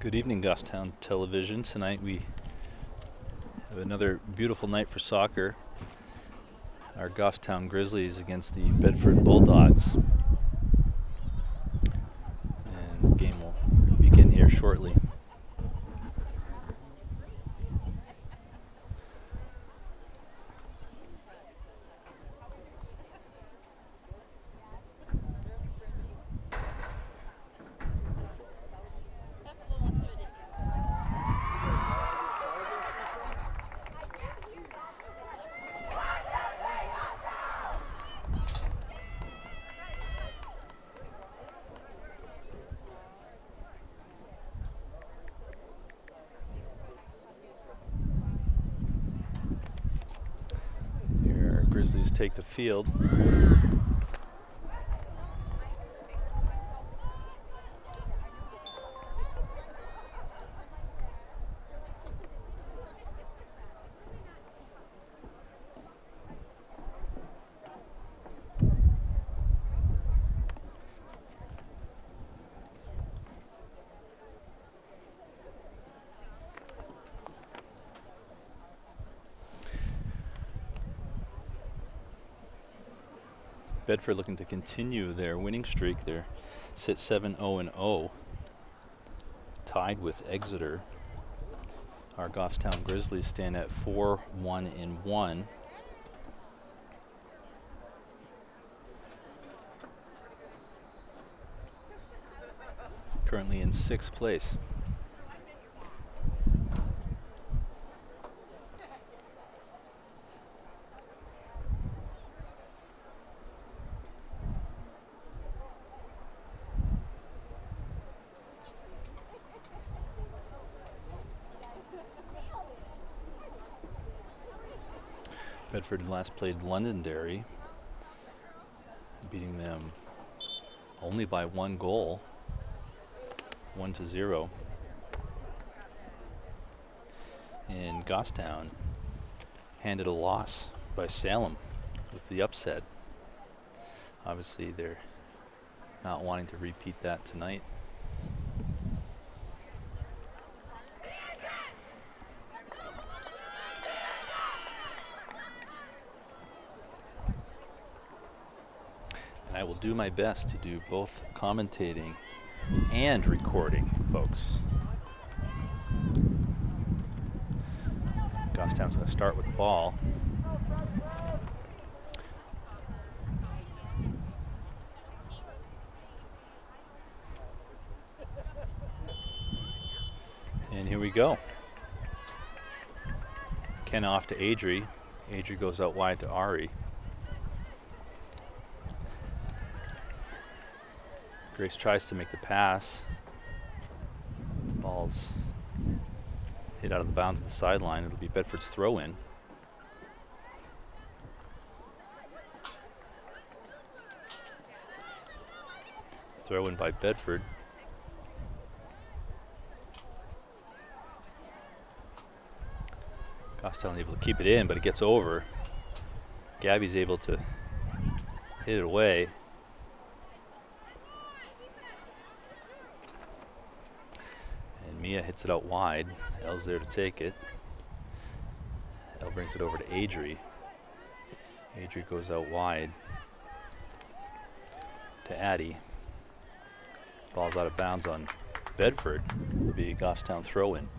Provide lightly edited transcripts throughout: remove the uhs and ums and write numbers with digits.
Good evening, Goffstown Television. Tonight we have another beautiful night for soccer. Our Goffstown Grizzlies against the Bedford Bulldogs. And the game will begin here shortly. Here, our Grizzlies take the field. Bedford looking to continue their winning streak. They're sit 7-0-0, tied with Exeter. Our Goffstown Grizzlies stand at 4-1-1. Currently in 6th place. Bedford last played Londonderry, beating them only by 1 goal, 1-0. And Goffstown handed a loss by Salem with the upset. Obviously, they're not wanting to repeat that tonight. I will do my best to do both commentating and recording, folks. Goffstown's going to start with the ball. And here we go. Ken off to Adri. Adri goes out wide to Ari. Grace tries to make the pass. The ball's hit out of the bounds of the sideline. It'll be Bedford's throw-in. Throw-in by Bedford. Goffstown able to keep it in, but it gets over. Gabby's able to hit it away. Mia hits it out wide. Elle's there to take it. Elle brings it over to Adri. Adri goes out wide to Addie. Ball's out of bounds on Bedford. It'll be a Goffstown throw-in.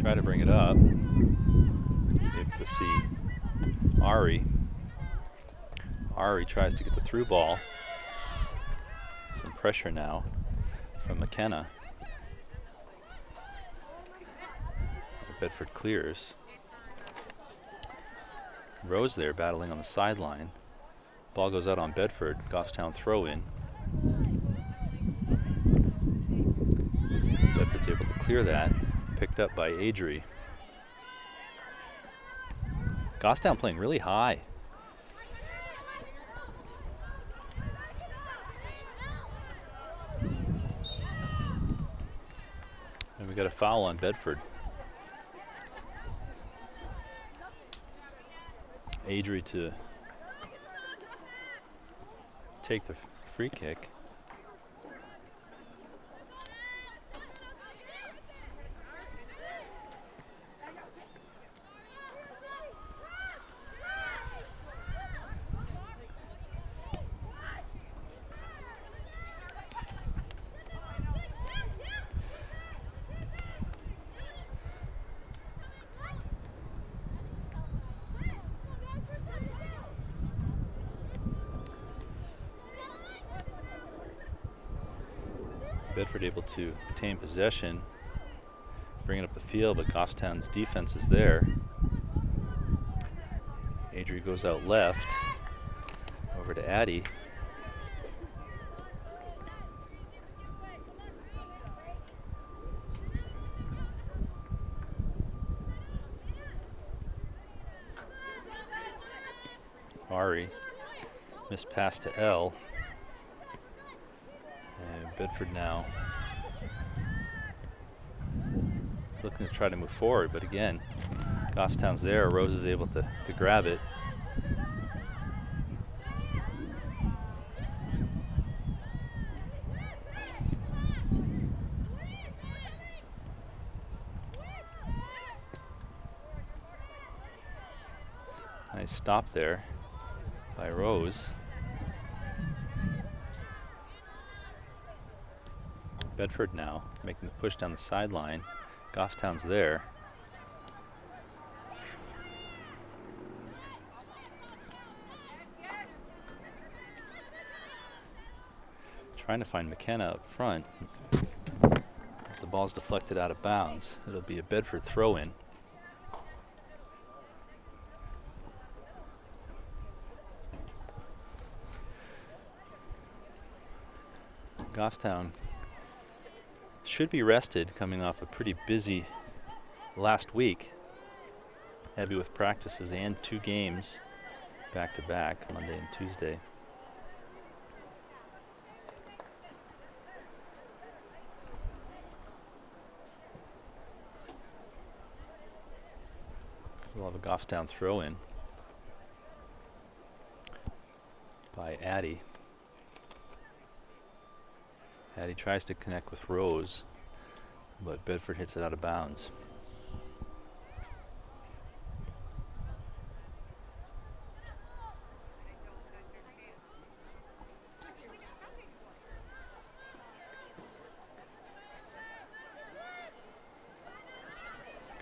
Try to bring it up. Able to see Ari. Ari tries to get the through ball. Some pressure now from McKenna. Bedford clears. Rose there battling on the sideline. Ball goes out on Bedford. Goffstown throw in. Bedford's able to clear that. Picked up by Adri. Goffstown playing really high. got a foul on Bedford. Adri to take the free kick. Bedford able to retain possession, bring it up the field, but Goffstown's defense is there. Adri goes out left, over to Addy. Ari, missed pass to L. And Bedford now looking to try to move forward, but again, Goffstown's there. Rose is able to grab it. Nice stop there by Rose. Bedford now making the push down the sideline. Goffstown's there. Trying to find McKenna up front. The ball's deflected out of bounds. It'll be a Bedford throw-in. Goffstown should be rested coming off a pretty busy last week. Heavy with practices and 2 games back-to-back, Monday and Tuesday. We'll have a Goffstown throw-in by Addy. Addy tries to connect with Rose, but Bedford hits it out of bounds.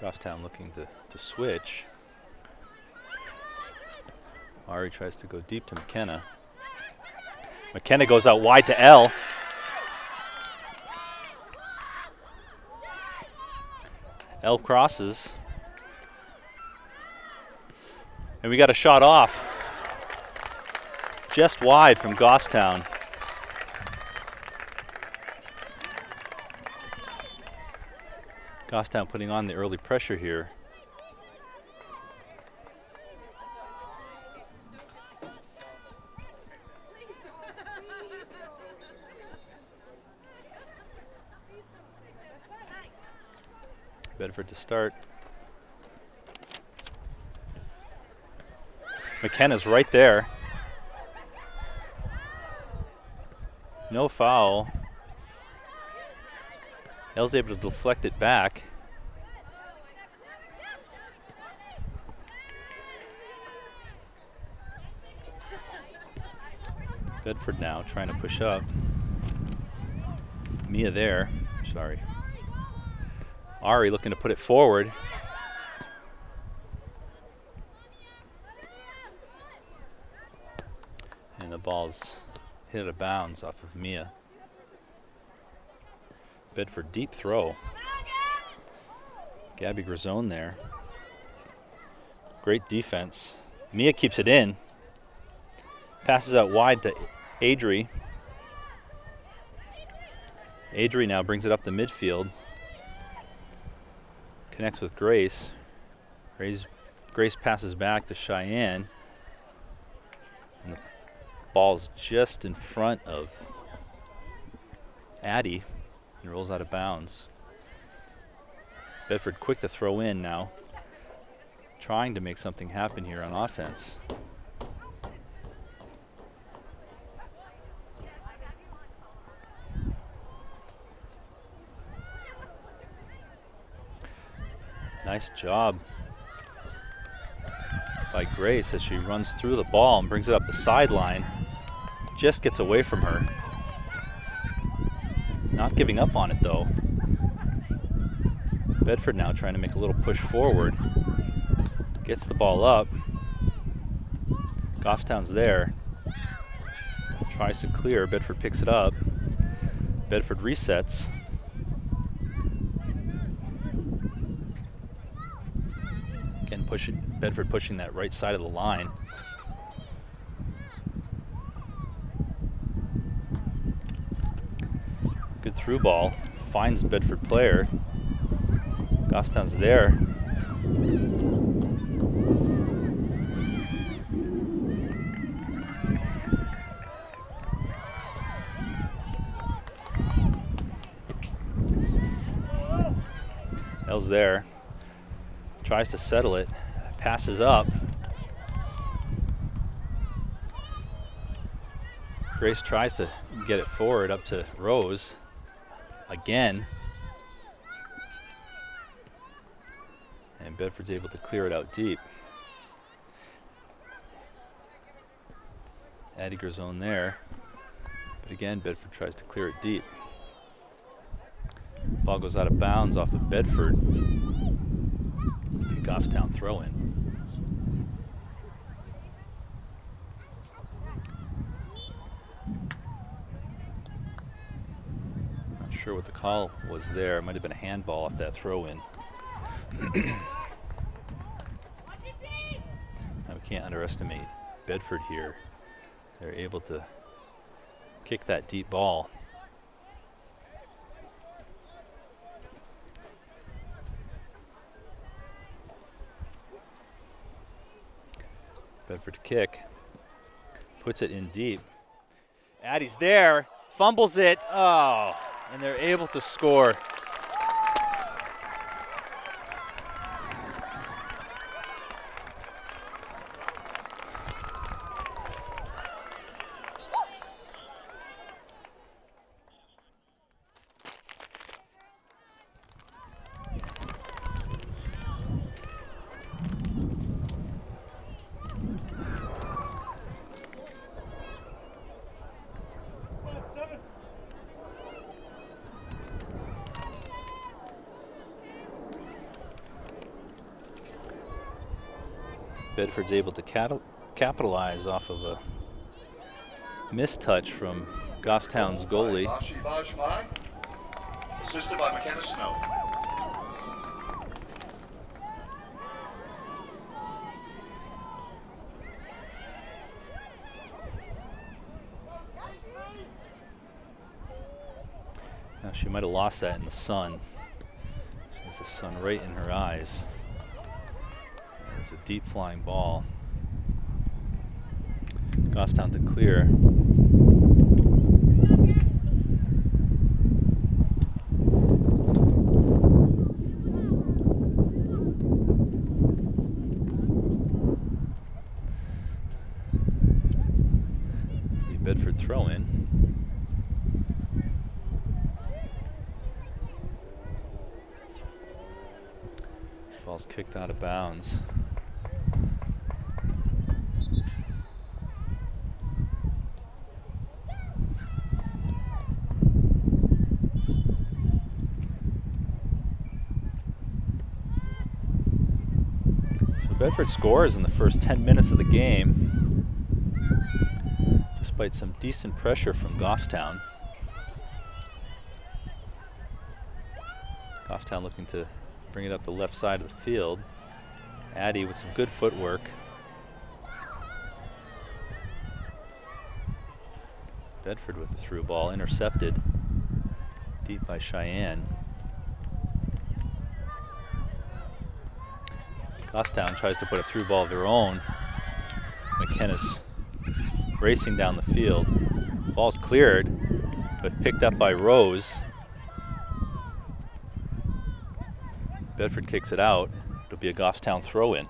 Goffstown looking to switch. Ari tries to go deep to McKenna. McKenna goes out wide to L. L crosses. And we got a shot off. Just wide from Goffstown. Goffstown putting on the early pressure here. Bedford to start. McKenna's right there. No foul. L's able to deflect it back. Bedford now trying to push up. Mia there. Sorry. Ari looking to put it forward. And the ball's hit out of bounds off of Mia. Bedford deep throw. Gabby Grazone there. Great defense. Mia keeps it in. Passes out wide to Adri. Adri now brings it up the midfield. Connects with Grace. Grace passes back to Cheyenne. And the ball's just in front of Addy and rolls out of bounds. Bedford quick to throw in now, trying to make something happen here on offense. Nice job by Grace as she runs through the ball and brings it up the sideline. Just gets away from her. Not giving up on it though. Bedford now trying to make a little push forward. Gets the ball up. Goffstown's there. Tries to clear. Bedford picks it up. Bedford resets. Again, Bedford pushing that right side of the line. Good through ball. Finds Bedford player. Goffstown's there. L's there. Tries to settle it. Passes up. Grace tries to get it forward up to Rose. Again. And Bedford's able to clear it out deep. Addie Grazone there. But again, Bedford tries to clear it deep. Ball goes out of bounds off of Bedford. Goffstown throw in. Not sure what the call was there. It might have been a handball off that throw in. Now we can't underestimate Bedford here. They're able to kick that deep ball. Bedford to kick. Puts it in deep. Addie's there. Fumbles it. Oh, and they're able to score. Bedford's able to capitalize off of a mistouch from Goffstown's goalie. Assisted by McKenna Snow. Now she might have lost that in the sun. She has the sun right in her eyes. There's a deep flying ball. Goffstown to clear. Bedford throw in. Ball's kicked out of bounds. Bedford scores in the first 10 minutes of the game, despite some decent pressure from Goffstown. Goffstown looking to bring it up the left side of the field. Addie with some good footwork. Bedford with the through ball, intercepted deep by Cheyenne. Goffstown tries to put a through ball of their own. McKenna's racing down the field. Ball's cleared, but picked up by Rose. Bedford kicks it out. It'll be a Goffstown throw-in.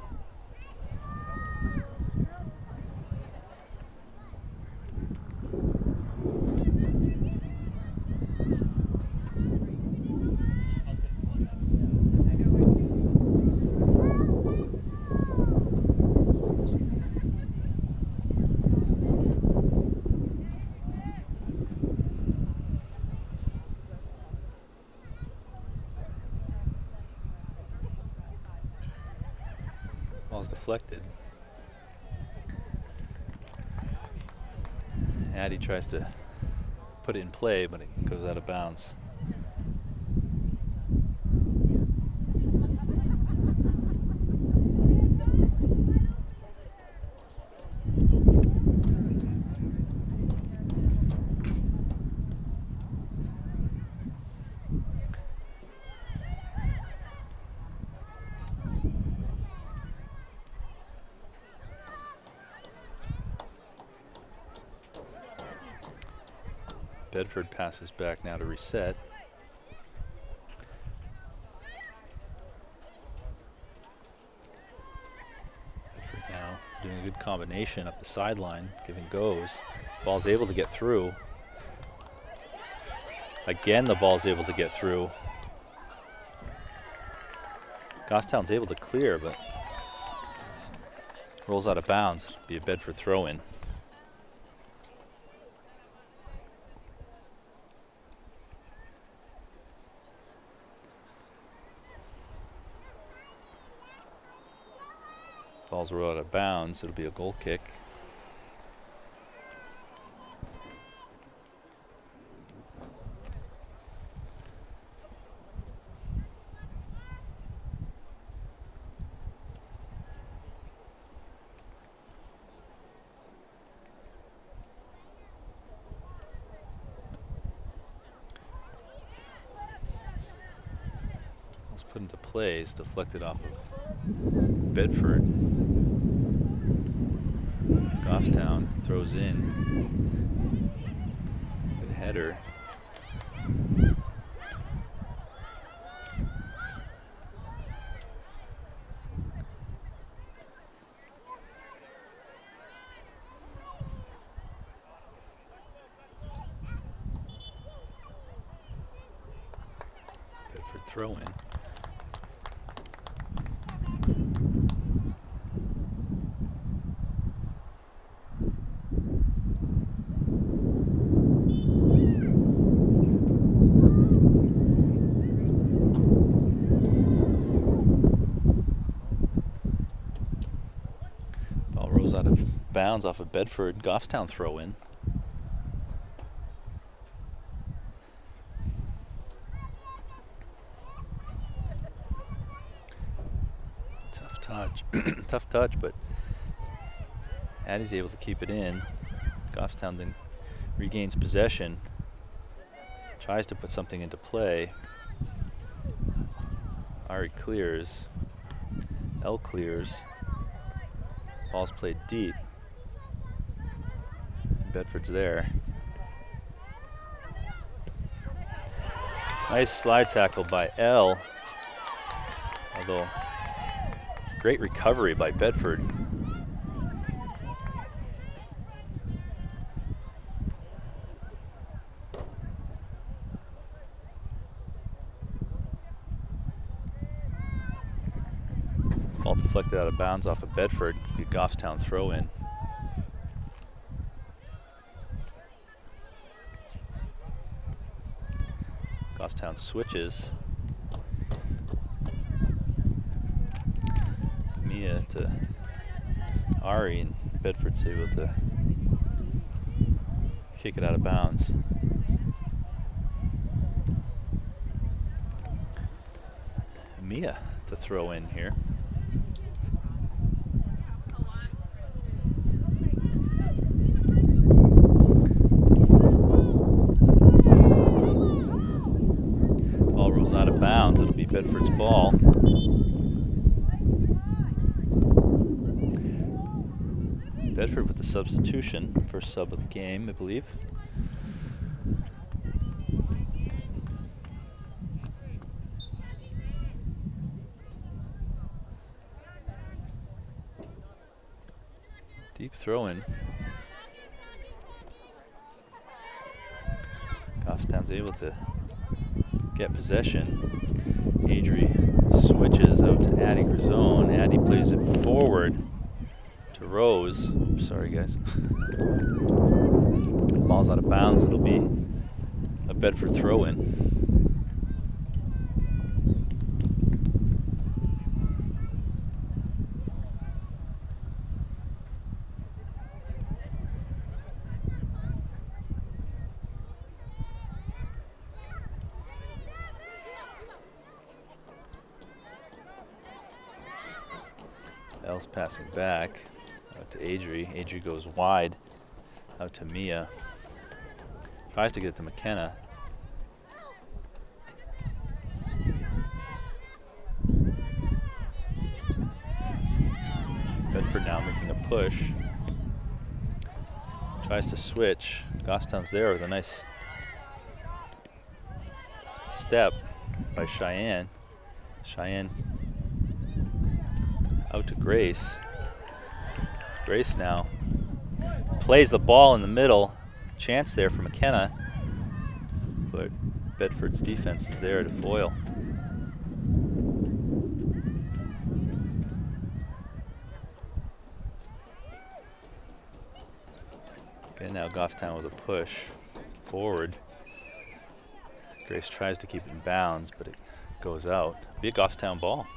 Ball's deflected. Addy tries to put it in play, but it goes out of bounds. Bedford passes back now to reset. Bedford now doing a good combination up the sideline, giving goes. Ball's able to get through. Again, the ball's able to get through. Goffstown's able to clear, but rolls out of bounds. Be a Bedford throw-in. Ball's rolled out of bounds. It'll be a goal kick. Ball's put into play. It's deflected off of Bedford. Goffstown throws in. Good header. Bedford throw in. Out of bounds off of Bedford. Goffstown throw in. Tough touch. Tough touch, but Addy's able to keep it in. Goffstown then regains possession. Tries to put something into play. Ari clears. L clears. Ball's played deep. Bedford's there. Nice slide tackle by L. Although, great recovery by Bedford. Ball deflected out of bounds off of Bedford. Be a Goffstown throw in. Goffstown switches. Mia to Ari, and Bedford's able to kick it out of bounds. Mia to throw in here. Ball rolls out of bounds. It'll be Bedford's ball. Bedford with the substitution, first sub of the game, I believe. Deep throw-in. Goffstown's able to get possession. Adri switches out to Addie Grisone. Addie plays it forward to Rose. Oops, sorry guys. Ball's out of bounds. It'll be a Bedford throw-in. Bell's passing back out to Adri. Adri goes wide out to Mia. Tries to get it to McKenna. Bedford now making a push. Tries to switch. Goffstown's there with a nice step by Cheyenne. Cheyenne out to Grace. Grace now plays the ball in the middle. Chance there for McKenna, but Bedford's defense is there to foil. Again, now Goffstown with a push forward. Grace tries to keep it in bounds, but it goes out. Be a Goffstown ball.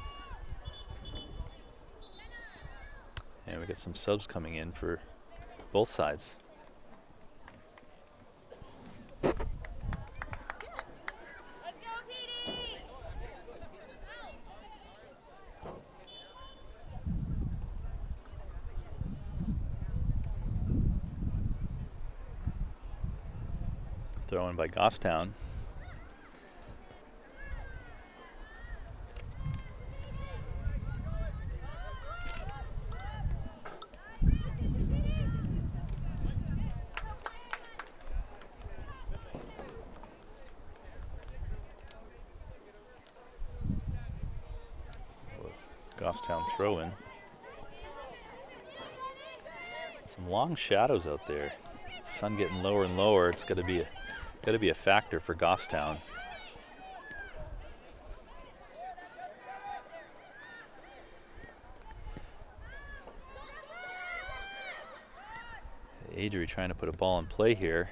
And we got some subs coming in for both sides. Throw in by Goffstown. Goffstown throw-in. Some long shadows out there. Sun getting lower and lower. It's got to be a factor for Goffstown. Adri trying to put a ball in play here.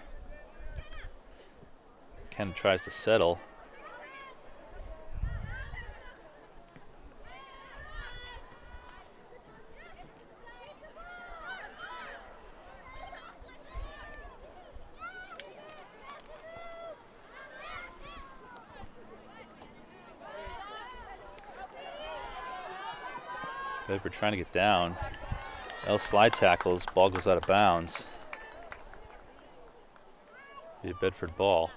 Ken tries to settle. Bedford trying to get down. L slide tackles, ball goes out of bounds. Be a Bedford ball.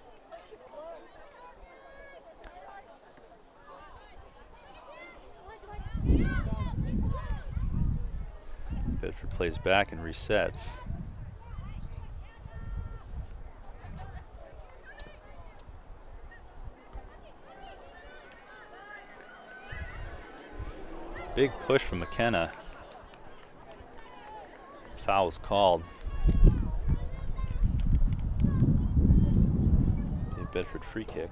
Bedford plays back and resets. Big push from McKenna. Foul's called. Be a Bedford free kick.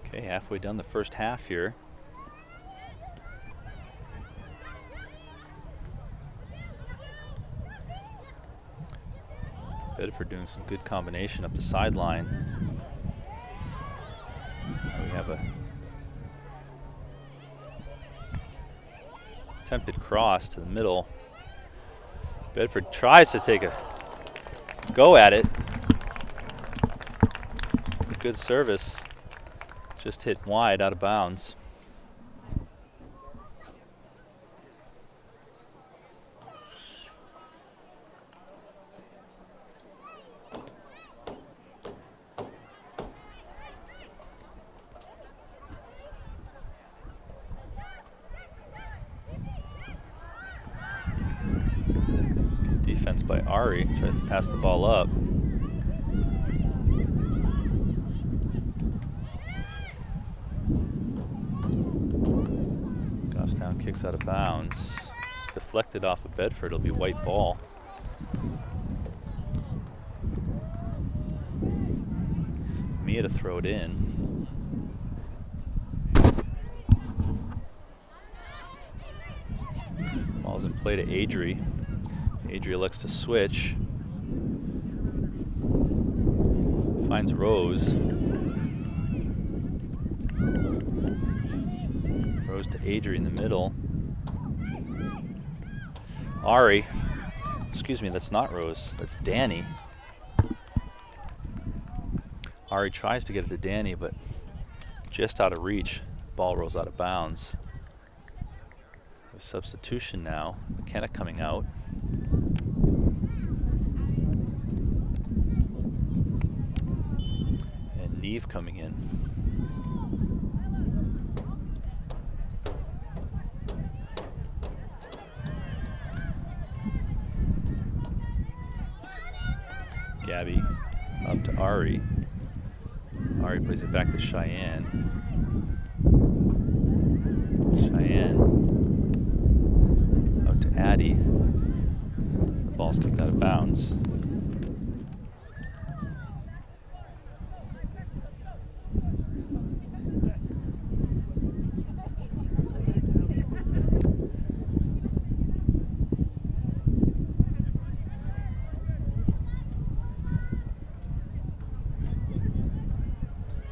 Okay, halfway done the first half here. Bedford doing some good combination up the sideline. We have a attempted cross to the middle. Bedford tries to take a go at it. A good service. Just hit wide out of bounds. defense by Ari. Tries to pass the ball up. Goffstown kicks out of bounds. Deflected off of Bedford. It'll be white ball. Mia to throw it in. Ball's in play to Adri. Adri elects to switch. Finds Rose. Rose to Adri in the middle. Ari. Excuse me, that's not Rose. That's Danny. Ari tries to get it to Danny, but just out of reach. Ball rolls out of bounds. A substitution now. McKenna coming out. And Neve coming in. Gabby up to Ari. Ari plays it back to Cheyenne. Cheyenne out to Addie. The ball's kicked out of bounds.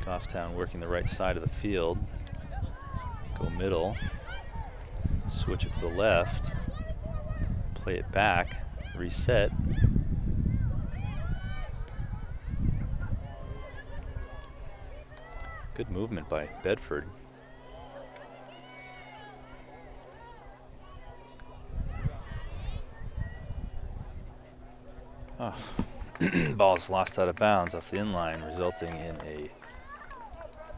Goffstown working the right side of the field. Go middle. Switch it to the left. Play it back. Reset. Good movement by Bedford. Oh. Ball's lost out of bounds off the inline, resulting in a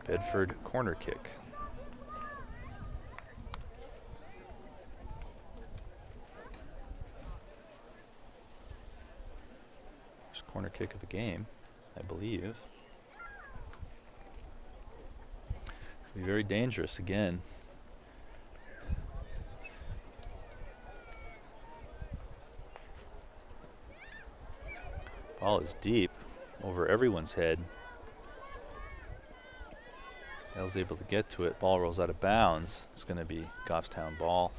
Bedford corner kick. First corner kick of the game, I believe. It's going to be very dangerous again. Ball is deep over everyone's head. L's able to get to it. Ball rolls out of bounds. It's going to be Goffstown ball.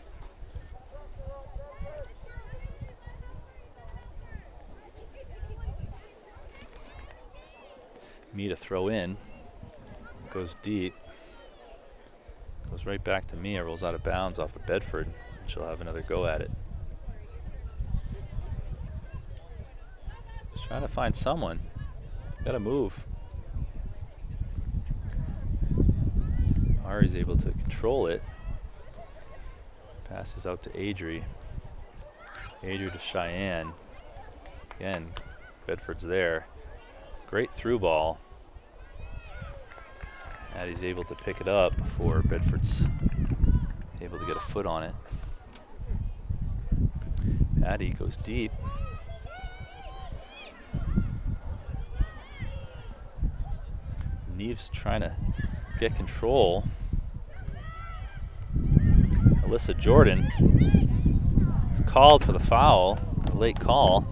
Me to throw in. Goes deep. Goes right back to Mia. Rolls out of bounds off of Bedford. She'll have another go at it. Just trying to find someone. Got to move. Ari's able to control it. Passes out to Adri. Adri to Cheyenne. Again, Bedford's there. Great through ball. Addie's able to pick it up before Bedford's able to get a foot on it. Addie goes deep. Neve's trying to get control. Alyssa Jordan is called for the foul, a late call.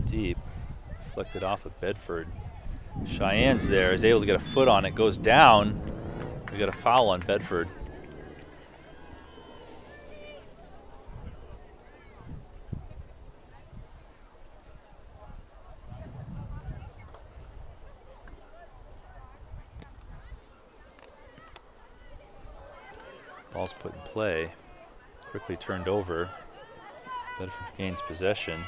Deep, deflected off of Bedford. Cheyenne's there, is able to get a foot on it, goes down. We got a foul on Bedford. Ball's put in play, quickly turned over. Bedford gains possession.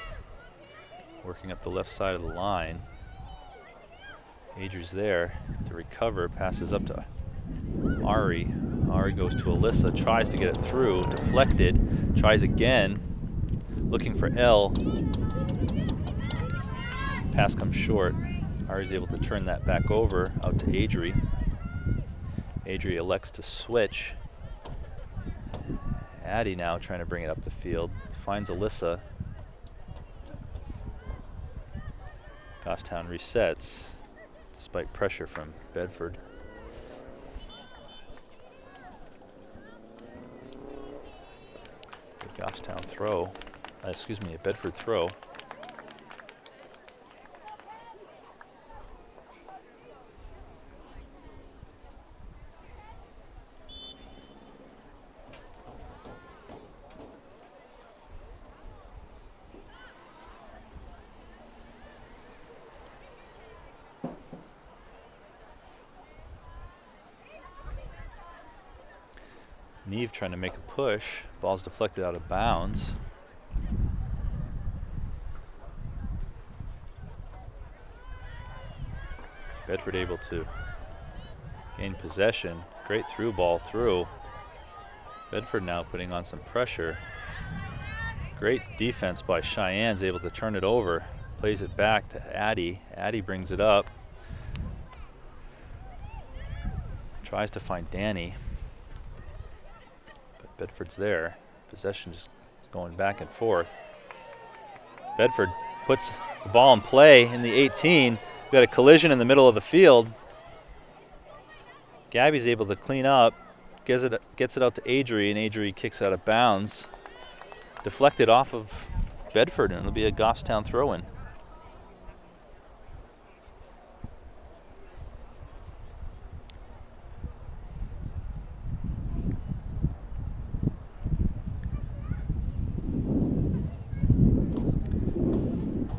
Working up the left side of the line. Adri's there to recover, passes up to Ari. Ari goes to Alyssa, tries to get it through, deflected, tries again, looking for L. Pass comes short. Ari's able to turn that back over, out to Adri. Adri elects to switch. Addie now trying to bring it up the field. Finds Alyssa. Goffstown resets, despite pressure from Bedford. A Goffstown throw. Excuse me, a Bedford throw. Neve trying to make a push. Ball's deflected out of bounds. Bedford able to gain possession. Great through ball through. Bedford now putting on some pressure. Great defense by Cheyenne's able to turn it over. Plays it back to Addie. Addie brings it up. Tries to find Danny. But Bedford's there. Possession just going back and forth. Bedford puts the ball in play in the 18. We've got a collision in the middle of the field. Gabby's able to clean up, gets it out to Adri, and Adri kicks out of bounds. Deflected off of Bedford, and it'll be a Goffstown throw-in.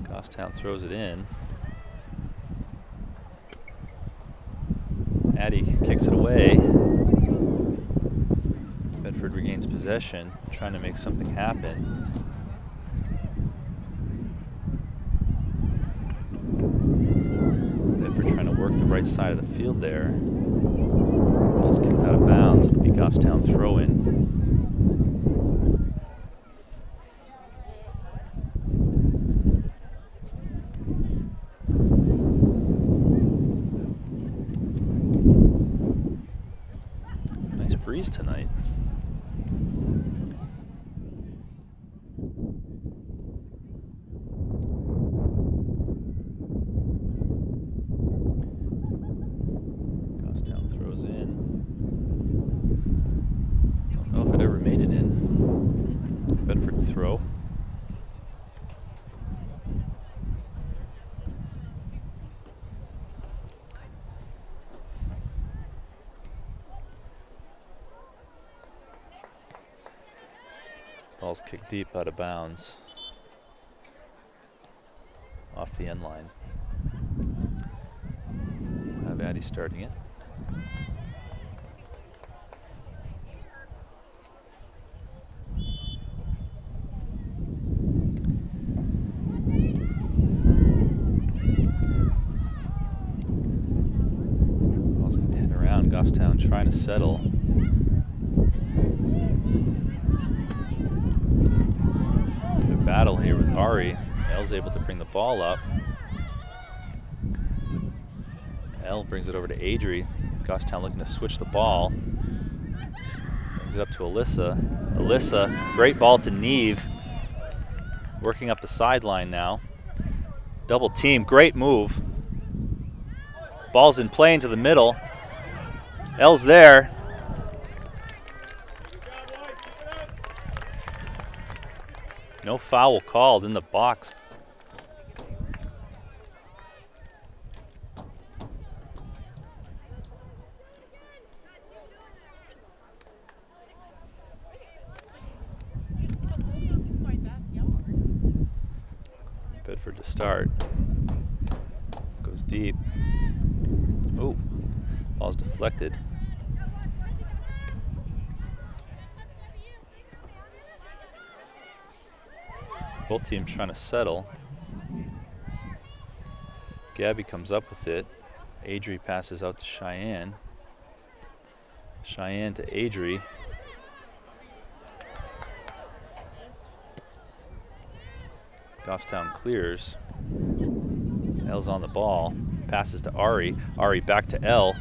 Goffstown throws it in. Addie kicks it away. Bedford regains possession, trying to make something happen. Bedford trying to work the right side of the field there. Ball's kicked out of bounds. It'll be Goffstown throw-in. Breeze tonight. Goffstown throws in. Don't know if it ever made it in. Bedford throw. Ball's kicked deep out of bounds. Off the end line. Have Addie starting it. Ball's gonna be heading around. Goffstown trying to settle. Battle here with Ari. L's able to bring the ball up. L brings it over to Adri. Goffstown looking to switch the ball. Brings it up to Alyssa. Alyssa, great ball to Neve. Working up the sideline now. Double team, great move. Ball's in play into the middle. L's there. No foul called in the box. Bedford to start. Goes deep. Oh, ball's deflected. Both teams trying to settle. Gabby comes up with it. Adri passes out to Cheyenne. Cheyenne to Adri. Goffstown clears. L's on the ball. Passes to Ari. Ari back to L.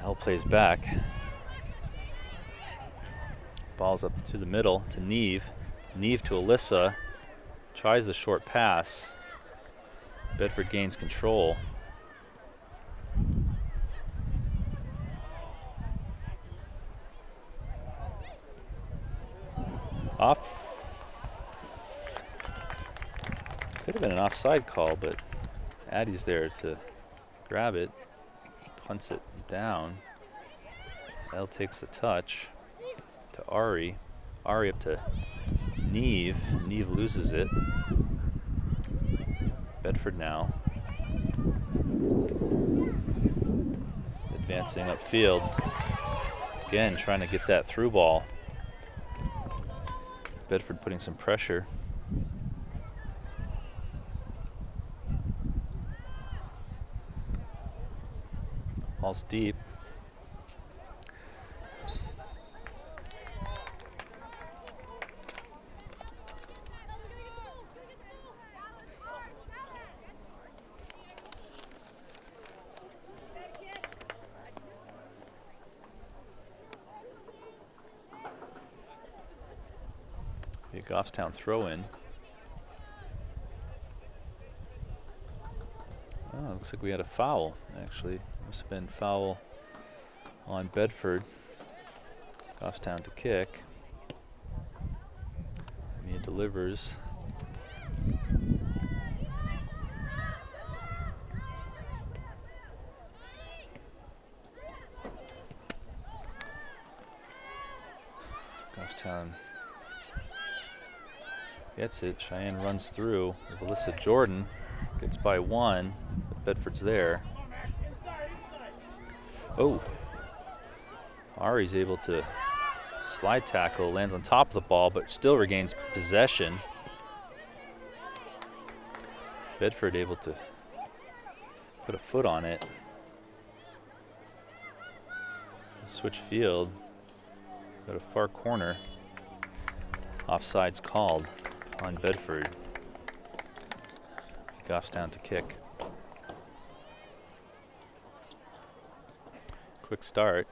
L plays back. Ball's up to the middle to Neve. Neve to Alyssa. Tries the short pass. Bedford gains control. Off. Could have been an offside call, but Addie's there to grab it. Punts it down. L takes the touch to Ari. Ari up to Neve. Neve loses it. Bedford now. Advancing upfield. Again, trying to get that through ball. Bedford putting some pressure. Ball's deep. A Goffstown throw in. Oh, looks like we had a foul, actually. Must have been foul on Bedford. Goffstown to kick. Mia delivers. Goffstown gets it. Cheyenne runs through with Alyssa Jordan. Gets by one, but Bedford's there. Oh. Ari's able to slide tackle, lands on top of the ball, but still regains possession. Bedford able to put a foot on it. Switch field. Go to far corner. Offside's called on Bedford. Goffstown to kick. Quick start.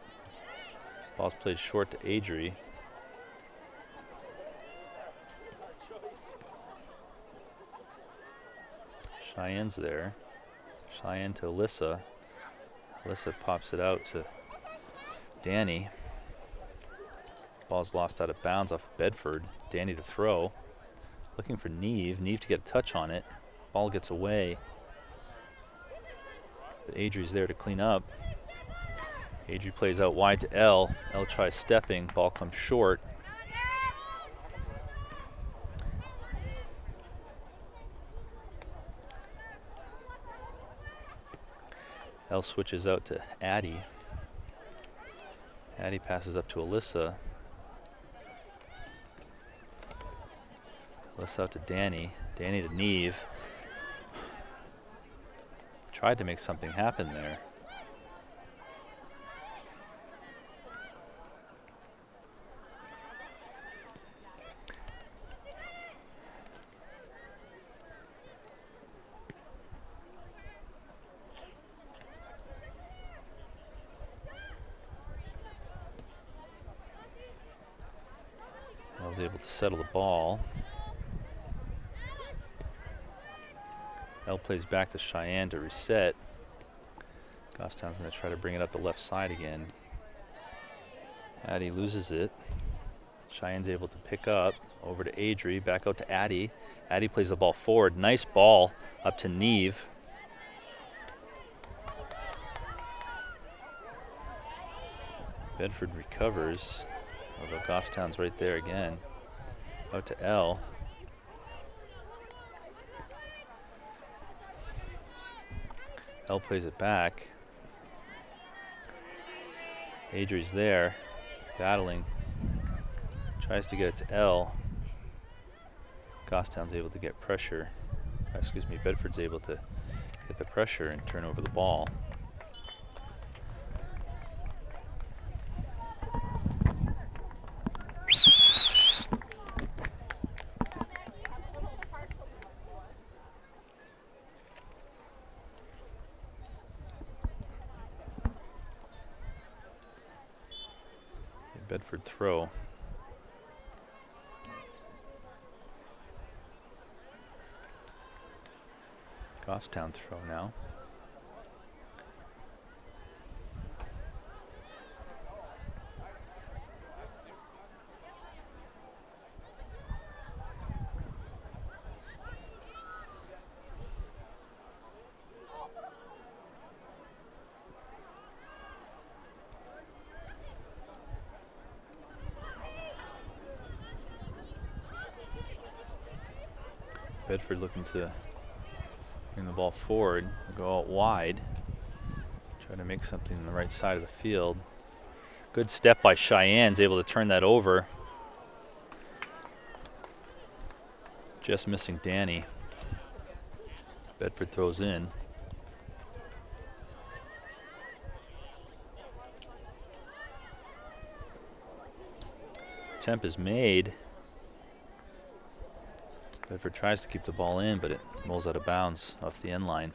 Ball's played short to Adri. Cheyenne's there. Cheyenne to Alyssa. Alyssa pops it out to Danny. Ball's lost out of bounds off Bedford. Danny to throw. Looking for Neve. Neve to get a touch on it. Ball gets away. But Adri's there to clean up. Adri plays out wide to L. L tries stepping. Ball comes short. L switches out to Addie. Addie passes up to Alyssa. Alyssa out to Danny. Danny to Neve. Tried to make something happen there. I was able to settle the ball. L plays back to Cheyenne to reset. Goffstown's going to try to bring it up the left side again. Addie loses it. Cheyenne's able to pick up. Over to Adri, back out to Addie. Addie plays the ball forward. Nice ball up to Neve. Bedford recovers. Although Goffstown's right there again. Out to L. L plays it back. Adri's there, battling. Tries to get it to L. Goffstown's able to get pressure. Excuse me, Bedford's able to get the pressure and turn over the ball. Bedford throw. Goffstown throw now. Bedford looking to bring the ball forward, go out wide, try to make something on the right side of the field. Good step by Cheyenne's able to turn that over. Just missing Danny. Bedford throws in. Attempt is made. Bedford tries to keep the ball in, but it rolls out of bounds off the end line.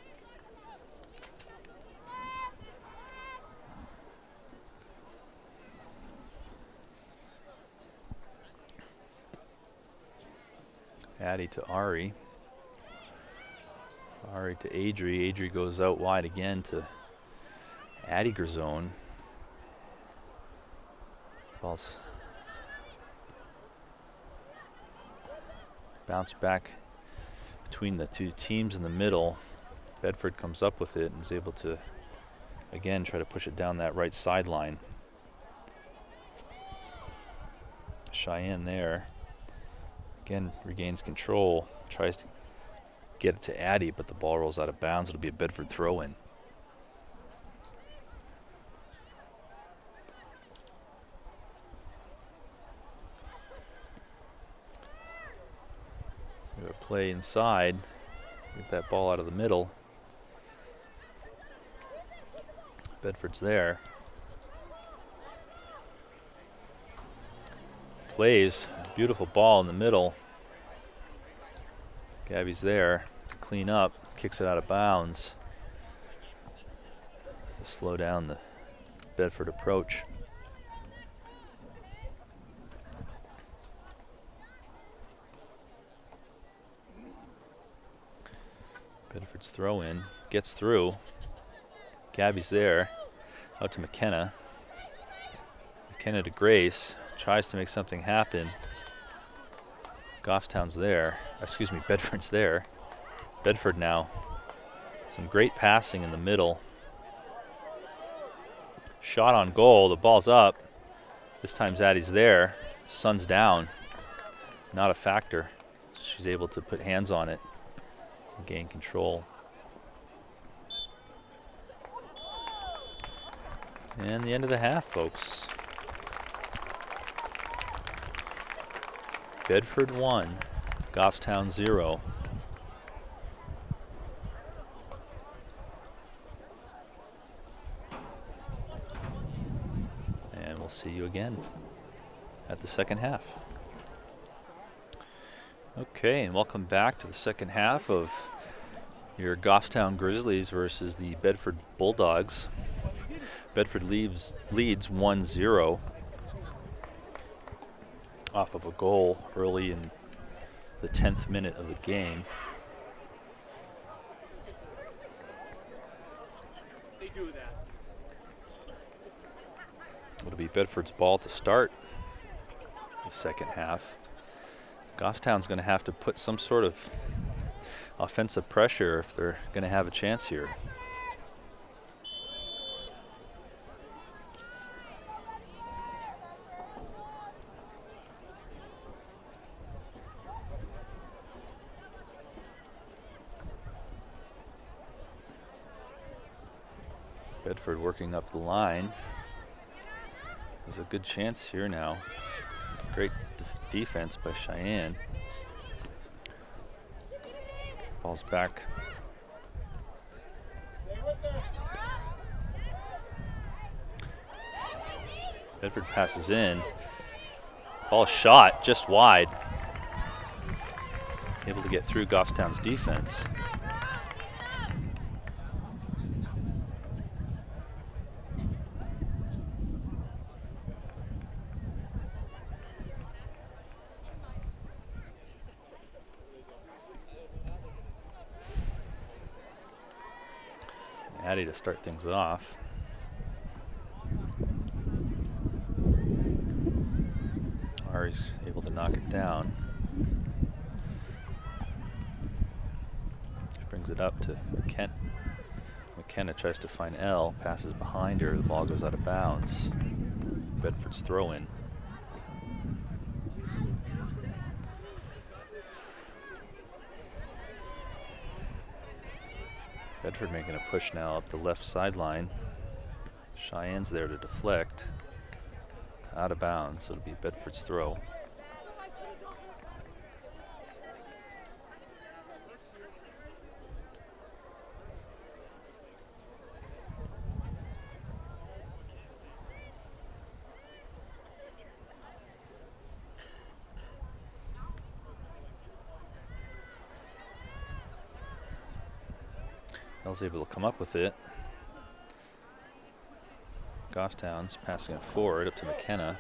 Addy to Ari. Ari to Adri. Adri goes out wide again to Addy Grzone. Ball's bounce back between the two teams in the middle. Bedford comes up with it and is able to again try to push it down that right sideline. Cheyenne there again regains control, tries to get it to Addy, but the ball rolls out of bounds. It'll be a Bedford throw in. Play inside, get that ball out of the middle. Bedford's there. Plays, beautiful ball in the middle. Gabby's there to clean up, kicks it out of bounds to slow down the Bedford approach. Bedford's throw in, gets through. Gabby's there, out to McKenna. McKenna to Grace, tries to make something happen. Goffstown's there, excuse me, Bedford's there. Bedford now, some great passing in the middle. Shot on goal, the ball's up. This time Zaddy's there, sun's down, not a factor. She's able to put hands on it. Gain control. And the end of the half, folks. Bedford 1, Goffstown 0. And we'll see you again at the second half. Okay, and welcome back to the second half of your Goffstown Grizzlies versus the Bedford Bulldogs. Bedford leads 1-0 off of a goal early in the 10th minute of the game. It'll be Bedford's ball to start the second half. Goffstown's going to have to put some sort of offensive pressure if they're going to have a chance here. Bedford working up the line. There's a good chance here now. Great defense by Cheyenne. Ball's back. Bedford passes in. Ball shot just wide. Able to get through Goffstown's defense. Addy to start things off. Ari's able to knock it down. She brings it up to McKenna. McKenna tries to find L, passes behind her, the ball goes out of bounds. Bedford's throw in. Bedford making a push now up the left sideline. Cheyenne's there to deflect. Out of bounds, so it'll be Bedford's throw. L's able to come up with it. Goffstown's passing it forward up to McKenna.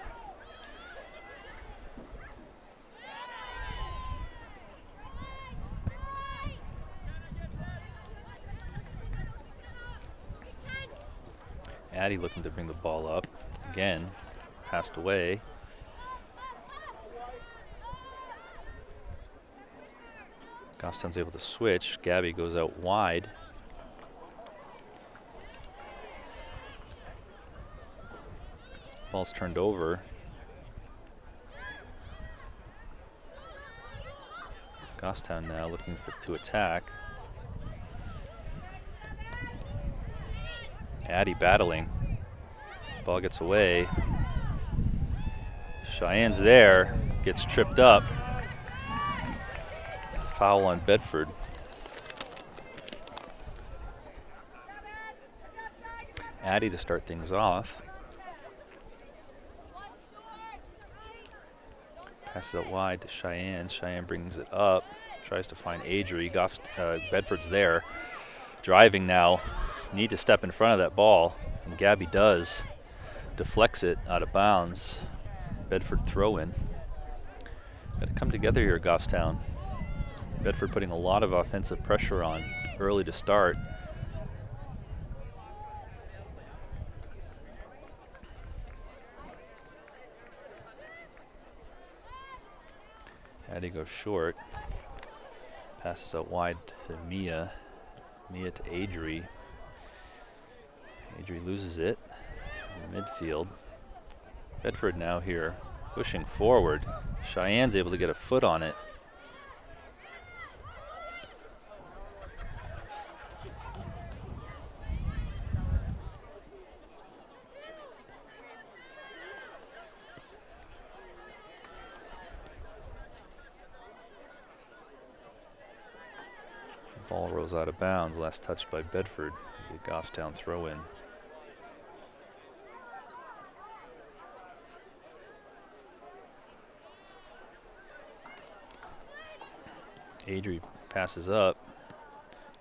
Addy looking to bring the ball up. Again, passed away. Goffstown's able to switch. Gabby goes out wide. Ball's turned over. Goffstown now looking to attack. Addy battling. Ball gets away. Cheyenne's there. Gets tripped up. Foul on Bedford. Addy to start things off. Passes it wide to Cheyenne. Cheyenne brings it up. Tries to find Adri. Bedford's there. Driving now. Need to step in front of that ball. And Gabby does. Deflects it out of bounds. Bedford throw in. Got to come together here, Goffstown. Bedford putting a lot of offensive pressure on early to start. Addy goes short. Passes out wide to Mia. Mia to Adri. Adri loses it in the midfield. Bedford now here pushing forward. Cheyenne's able to get a foot on it. Ball rolls out of bounds. Last touch by Bedford. The Goffstown throw in. Adri passes up.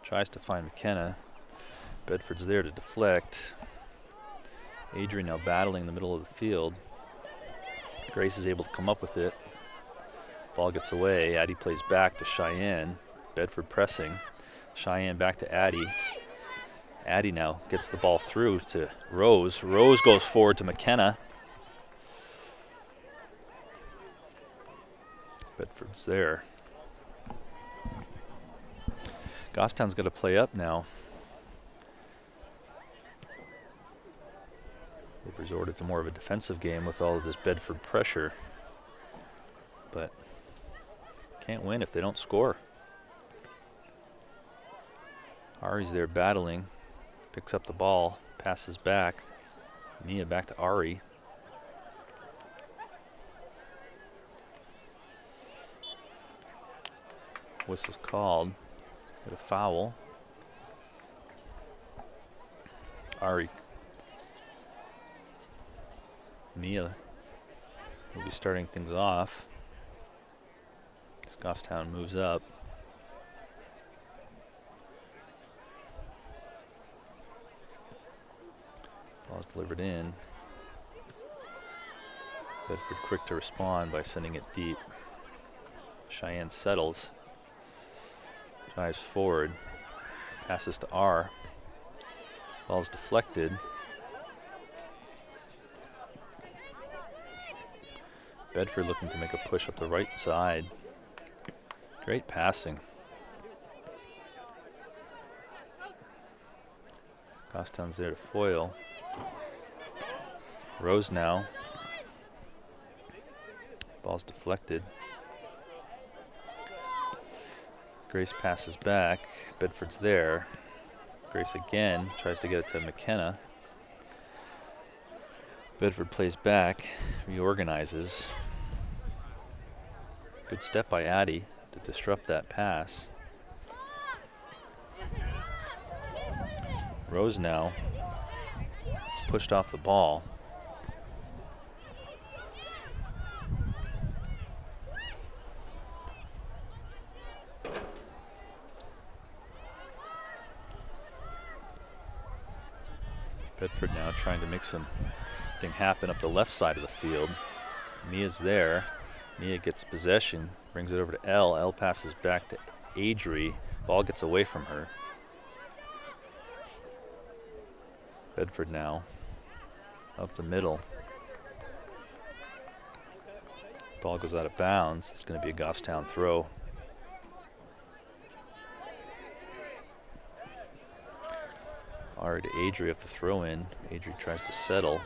Tries to find McKenna. Bedford's there to deflect. Adri now battling in the middle of the field. Grace is able to come up with it. Ball gets away. Addy plays back to Cheyenne. Bedford pressing. Cheyenne back to Addy. Addy now gets the ball through to Rose. Rose goes forward to McKenna. Bedford's there. Goffstown's got to play up now. They've resorted to more of a defensive game with all of this Bedford pressure. But can't win if they don't score. Ari's there battling. Picks up the ball. Passes back. Mia back to Ari. Whistle's called. Get a foul. Ari. Mia will be starting things off. As Goffstown moves up. Ball's delivered in. Bedford quick to respond by sending it deep. Cheyenne settles. Drives forward. Passes to R. Ball's deflected. Bedford looking to make a push up the right side. Great passing. Goffstown's there to foil. Rose now. Ball's deflected. Grace passes back. Bedford's there. Grace again tries to get it to McKenna. Bedford plays back, reorganizes. Good step by Addie to disrupt that pass. Rose now. It's pushed off the ball. Bedford now trying to make something happen up the left side of the field. Mia's there. Mia gets possession, brings it over to L. L passes back to Adri. Ball gets away from her. Bedford now up the middle. Ball goes out of bounds. It's going to be a Goffstown throw. R to Adri off the throw in. Adri tries to settle.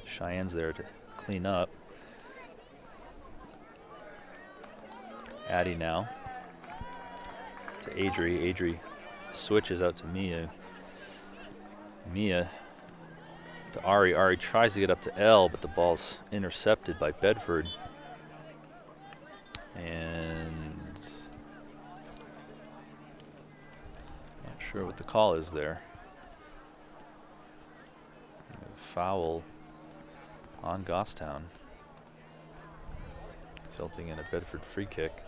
Cheyenne's there to clean up. Addie now to Adri. Adri switches out to Mia. Mia to Ari. Ari tries to get up to L, but the ball's intercepted by Bedford. And not sure what the call is there. Foul on Goffstown, resulting in a Bedford free kick.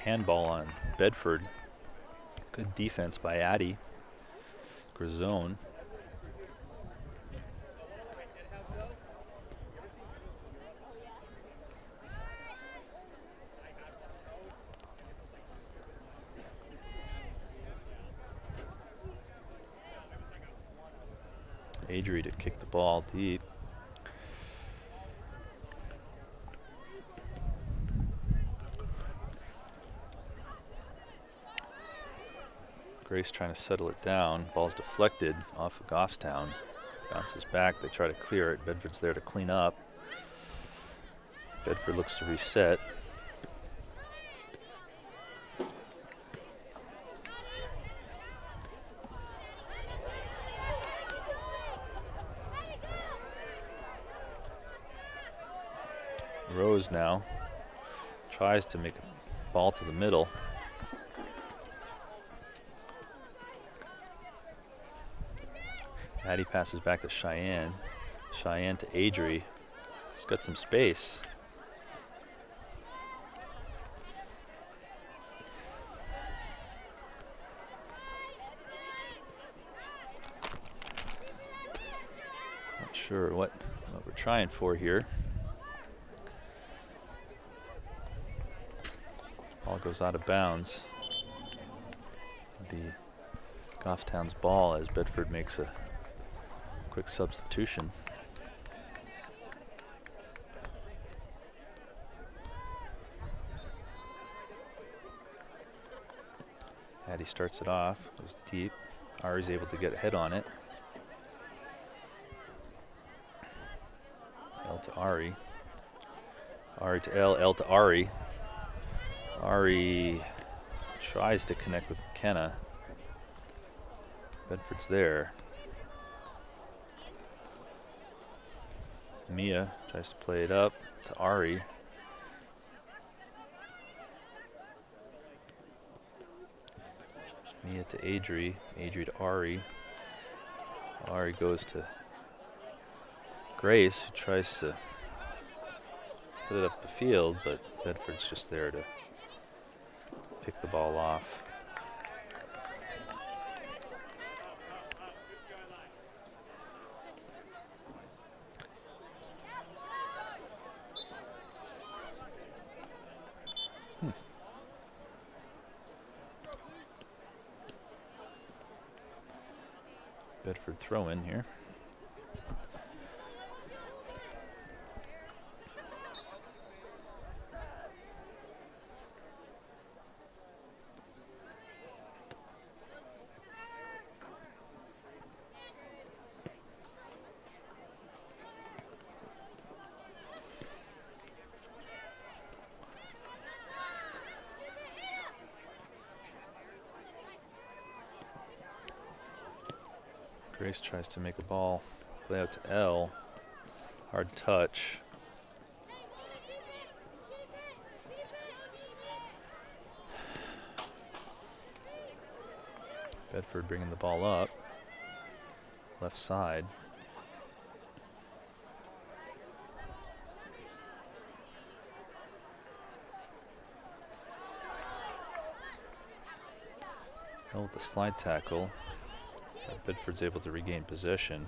Handball on Bedford. Good defense by Addie. Grazone. Adri to kick the ball deep. Grace trying to settle it down. Ball's deflected off of Goffstown. Bounces back. They try to clear it. Bedford's there to clean up. Bedford looks to reset. Rose now tries to make a ball to the middle. Addie passes back to Cheyenne. Cheyenne to Adri. He's got some space. Not sure what we're trying for here. Ball goes out of bounds. It'll be Goffstown's ball as Bedford makes a quick substitution. Addie starts it off, goes deep. Ari's able to get ahead on it. L to Ari. Ari to L, L to Ari. Ari tries to connect with McKenna. Bedford's there. Mia tries to play it up to Ari. Mia to Adri. Adri to Ari. Ari goes to Grace, who tries to put it up the field, but Bedford's just there to pick the ball off. Bedford throw in here. Grace tries to make a ball play out to L. Hard touch. Bedford bringing the ball up. Left side. L with the slide tackle. Bedford's able to regain possession.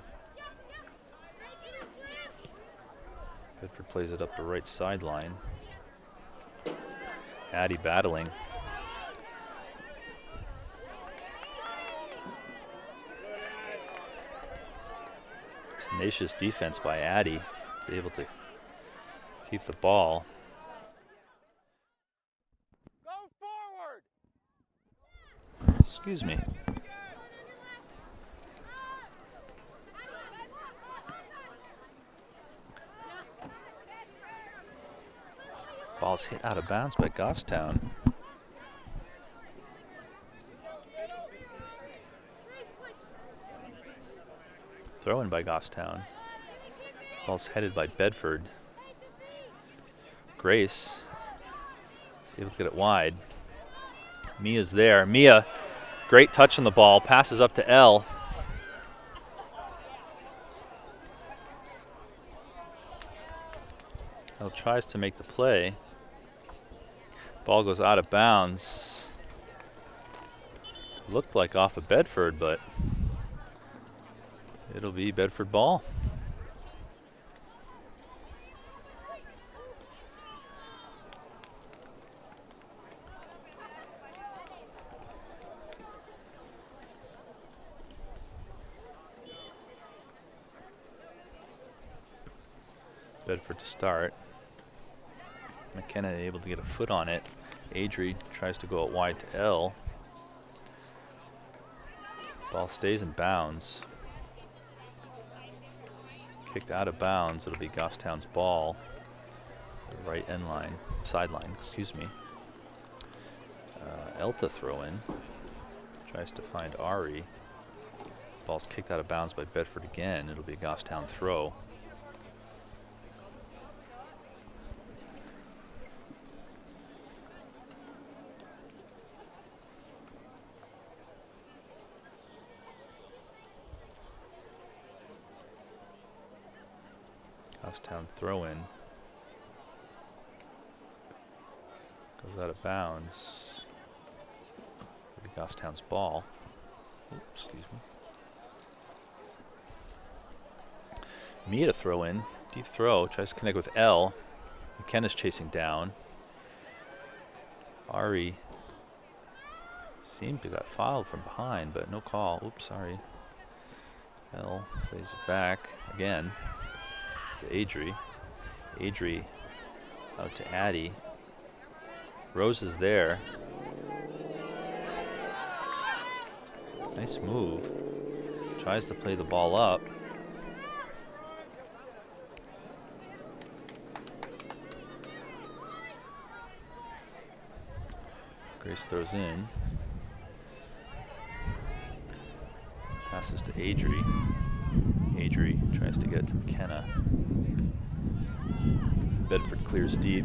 Bedford plays it up the right sideline. Addy battling. Tenacious defense by Addy. He's able to keep the ball. Go forward! Excuse me. Ball's hit out of bounds by Goffstown. Throw in by Goffstown. Ball's headed by Bedford. Grace is able to get it wide. Mia's there. Mia, great touch on the ball. Passes up to L. L tries to make the play. Ball goes out of bounds. Looked like off of Bedford, but it'll be Bedford ball. Bedford to start. McKenna able to get a foot on it. Adri tries to go out wide to L. Ball stays in bounds. Kicked out of bounds. It'll be Goffstown's ball. The right end line, sideline, excuse me. L to throw in. Tries to find Ari. Ball's kicked out of bounds by Bedford again. It'll be a Goffstown throw. Goffstown throw in. Goes out of bounds. It'll be Goffstown's ball. Oops, excuse me. Mia to throw in. Deep throw. Tries to connect with L. McKenna's chasing down. Ari seemed to got fouled from behind, but no call. Oops, sorry. L plays it back again to Adri. Adri out to Addy. Rose is there. Nice move. Tries to play the ball up. Grace throws in. Passes to Adri. Adri tries to get to McKenna. Bedford clears deep.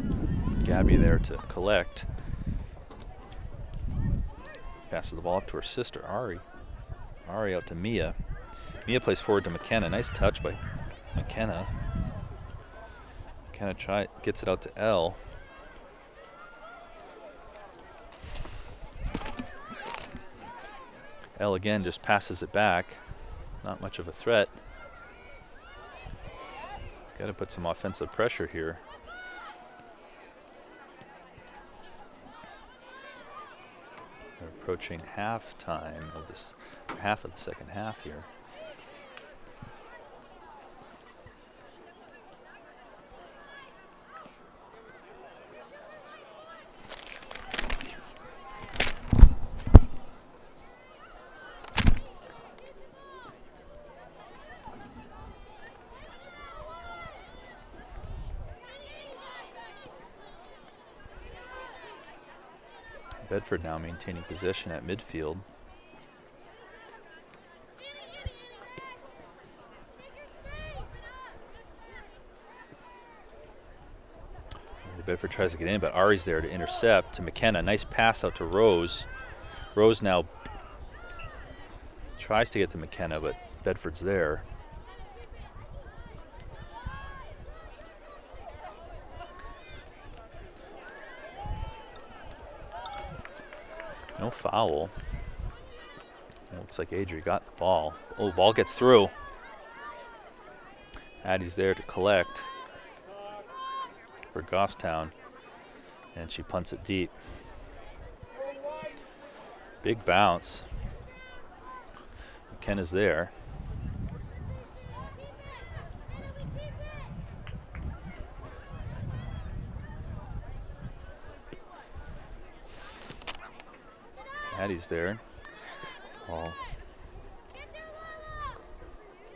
Gabby there to collect. Passes the ball up to her sister, Ari. Ari out to Mia. Mia plays forward to McKenna. Nice touch by McKenna. McKenna gets it out to Elle. Elle again just passes it back. Not much of a threat. Got to put some offensive pressure here. We're approaching halftime of this, half of the second half here. Bedford now maintaining possession at midfield. Bedford tries to get in, but Ari's there to intercept to McKenna. Nice pass out to Rose. Rose now tries to get to McKenna, but Bedford's there. No foul. It looks like Adri got the ball. Oh, ball gets through. Addie's there to collect for Goffstown, and she punts it deep. Big bounce. McKenna's there. Addie's there. Ball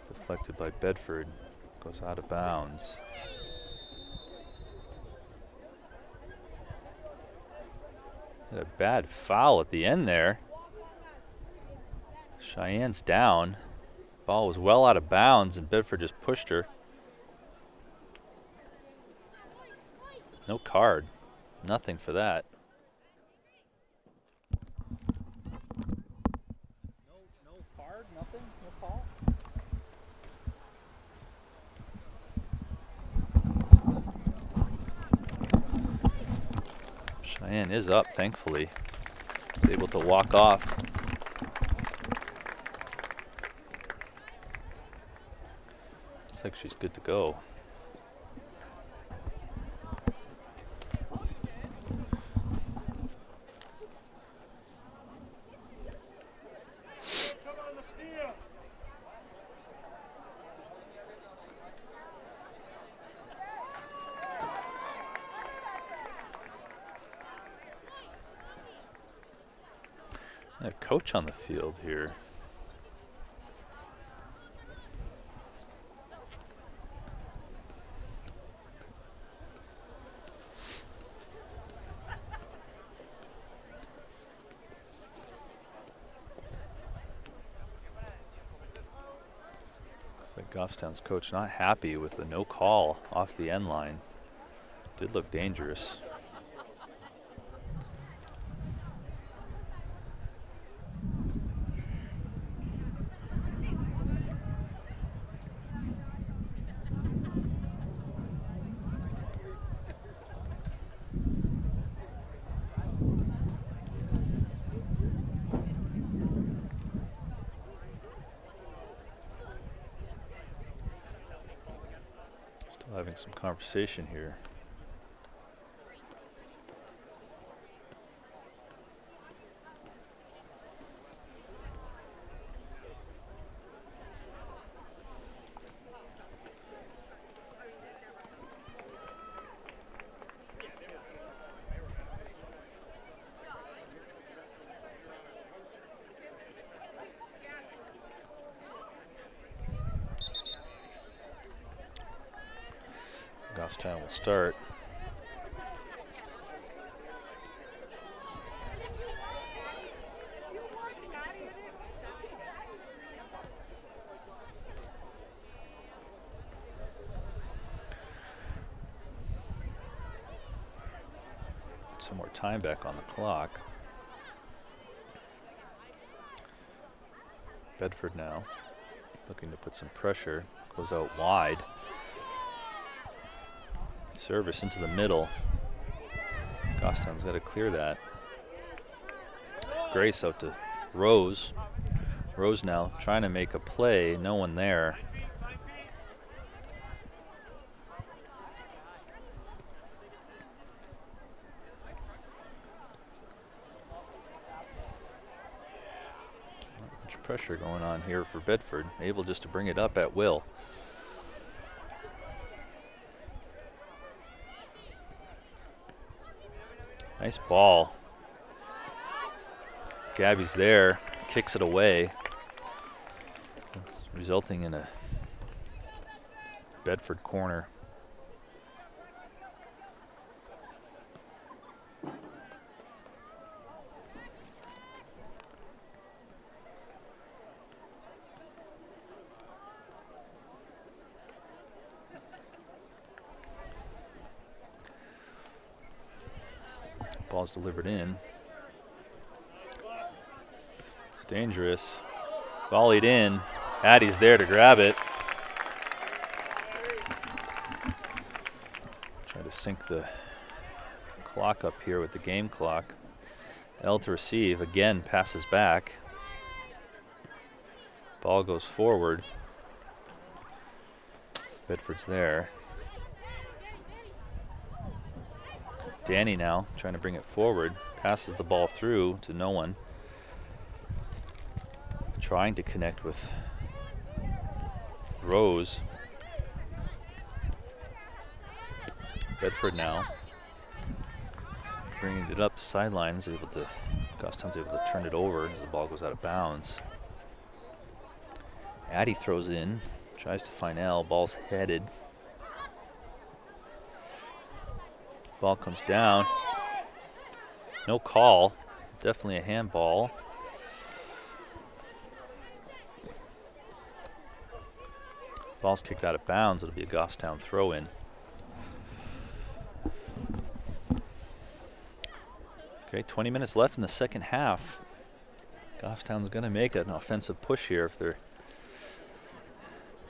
deflected by Bedford. Goes out of bounds. Had a bad foul at the end there. Cheyenne's down. Ball was well out of bounds and Bedford just pushed her. No card. Nothing for that. No card, nothing, no call. Cheyenne is up, thankfully. She's able to walk off. Looks like she's good to go. A coach on the field here. Looks like Goffstown's coach not happy with the no call off the end line. Did look dangerous. Having some conversation here. Goffstown will start. some more time back on the clock. Bedford now looking to put some pressure. Goes out wide. Service into the middle. Goffstown's got to clear that. Grace out to Rose. Rose now trying to make a play. No one there. Much pressure going on here for Bedford. Able just to bring it up at will. Nice ball. Gabby's there, kicks it away, resulting in a Bedford corner. Ball's delivered in. It's dangerous. Volleyed in. Addie's there to grab it. Try to sync the clock up here with the game clock. L to receive. Again, passes back. Ball goes forward. Bedford's there. Danny now trying to bring it forward. Passes the ball through to no one. Trying to connect with Rose. Bedford now bringing it up sidelines. Goffstown's able to turn it over as the ball goes out of bounds. Addie throws in. Tries to find L. Ball's headed. Ball comes down. No call. Definitely a handball. Ball's kicked out of bounds. It'll be a Goffstown throw-in. Okay, 20 minutes left in the second half. Goffstown's going to make an offensive push here if they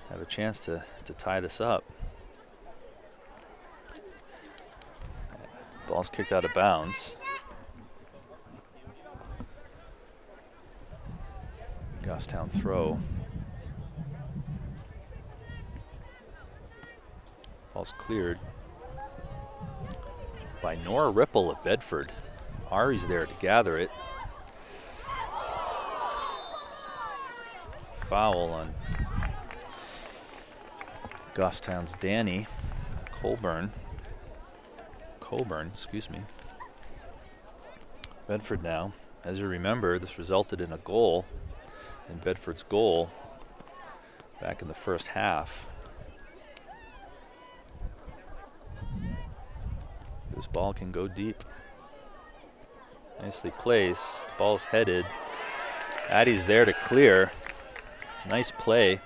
have a chance to tie this up. Ball's kicked out of bounds. Goffstown throw. Ball's cleared by Nora Ripple of Bedford. Ari's there to gather it. Foul on Goffstown's Danny Coburn, excuse me. Bedford now. As you remember, this resulted in a goal, in Bedford's goal back in the first half. This ball can go deep. Nicely placed. The ball's headed. Addie's there to clear. Nice play.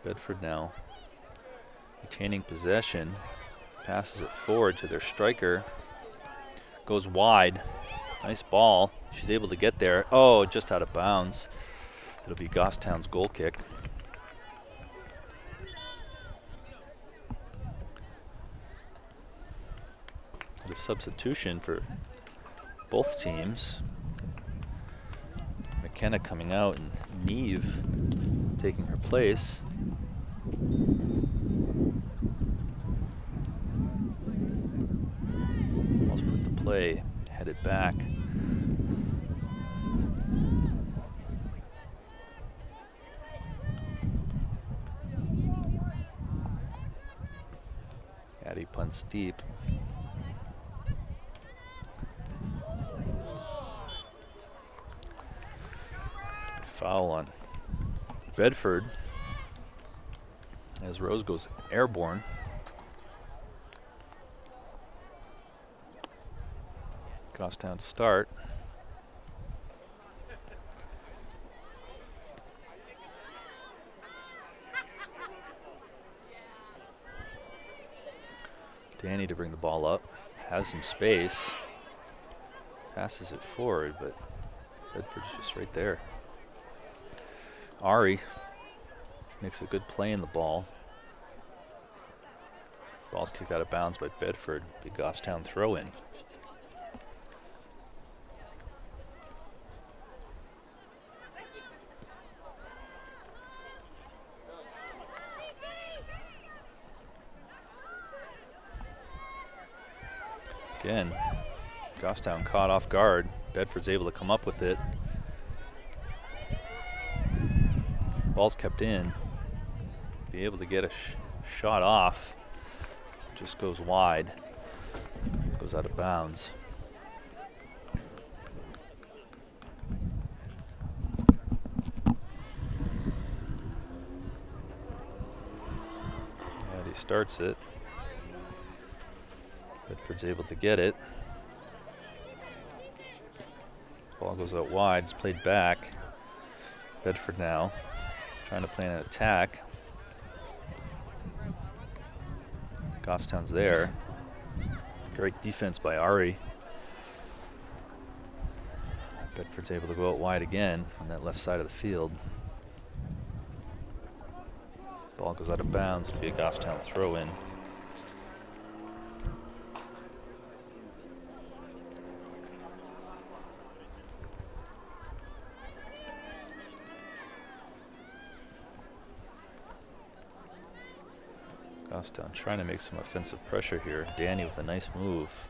Bedford now retaining possession. Passes it forward to their striker. Goes wide. Nice ball. She's able to get there. Oh, just out of bounds. It'll be Goffstown's goal kick. And a substitution for both teams. McKenna coming out and Neve taking her place. Ball's put to play, headed back. Addie punts deep. Foul on Bedford as Rose goes airborne. Goffstown to start. Danny to bring the ball up. Has some space. Passes it forward, but Bedford's just right there. Ari makes a good play in the ball. Ball's kicked out of bounds by Bedford. Big Goffstown throw in. Again, Goffstown caught off guard. Bedford's able to come up with it. Ball's kept in. Be able to get a shot off. Just goes wide. Goes out of bounds. And he starts it. Bedford's able to get it. Ball goes out wide. It's played back. Bedford now trying to plan an attack. Goffstown's there. Great defense by Ari. Bedford's able to go out wide again on that left side of the field. Ball goes out of bounds. It'll be a Goffstown throw in. Goffstown trying to make some offensive pressure here. Danny with a nice move.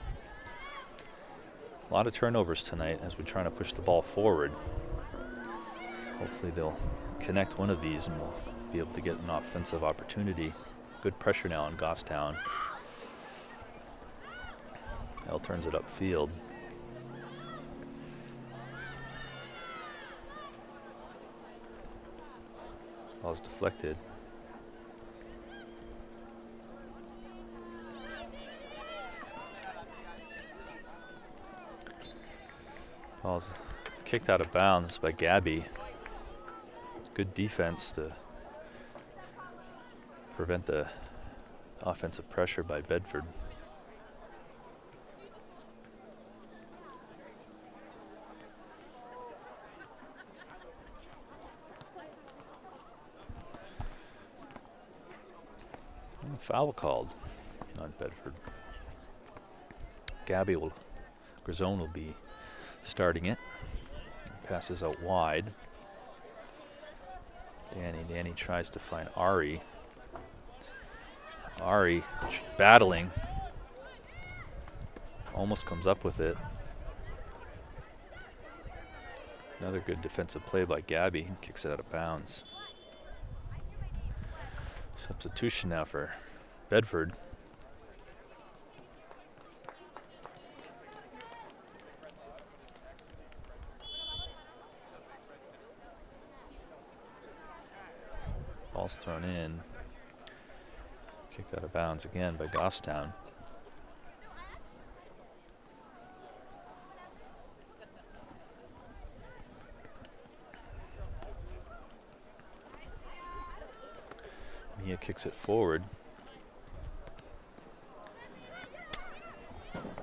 A lot of turnovers tonight as we're trying to push the ball forward. Hopefully they'll connect one of these and we'll be able to get an offensive opportunity. Good pressure now on Goffstown. L turns it upfield. Ball's deflected. Ball's kicked out of bounds by Gabby. Good defense to prevent the offensive pressure by Bedford. And a foul called on Bedford. Grisone will be starting it. Passes out wide. Danny tries to find Ari. Ari battling. Almost comes up with it. Another good defensive play by Gabby. Kicks it out of bounds. Substitution now for Bedford. Ball's thrown in. Kicked out of bounds again by Goffstown. Mia kicks it forward.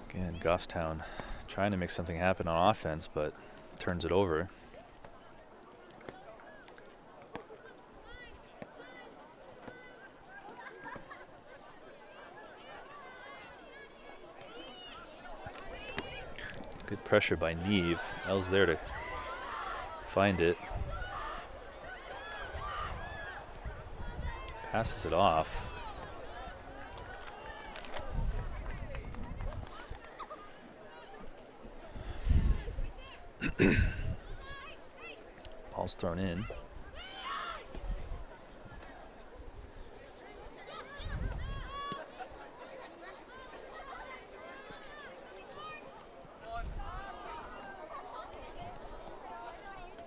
Again, Goffstown trying to make something happen on offense, but turns it over. Good pressure by Neve. L's there to find it. Passes it off. Ball's thrown in.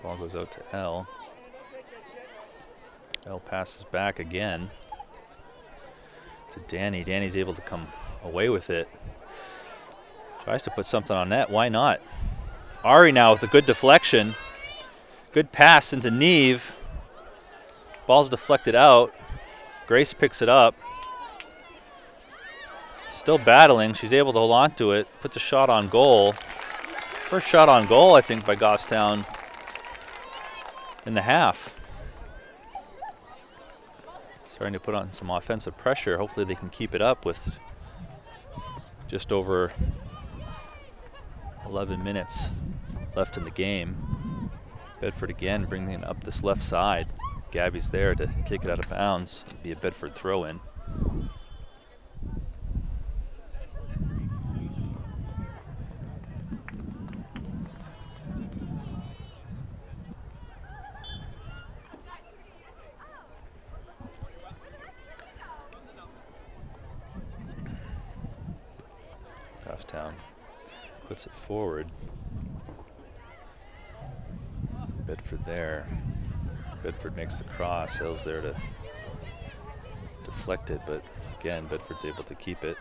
Ball goes out to L. L passes back again to Danny. Danny's able to come away with it. Tries to put something on net. Why not? Ari now with a good deflection. Good pass into Neve. Ball's deflected out. Grace picks it up. Still battling. She's able to hold on to it. Put the shot on goal. First shot on goal, I think, by Goffstown in the half. Starting to put on some offensive pressure. Hopefully they can keep it up with just over 11 minutes left in the game. Bedford again bringing it up this left side. Gabby's there to kick it out of bounds. It'd be a Bedford throw-in. Goffstown puts it forward. Bedford there. Bedford makes the cross. Hill's there to deflect it, but again, Bedford's able to keep it.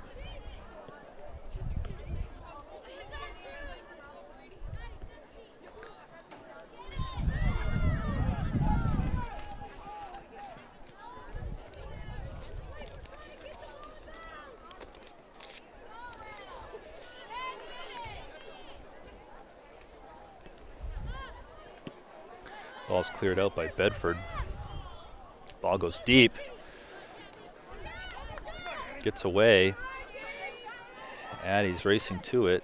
Ball's cleared out by Bedford. Ball goes deep. Gets away. Addie's racing to it.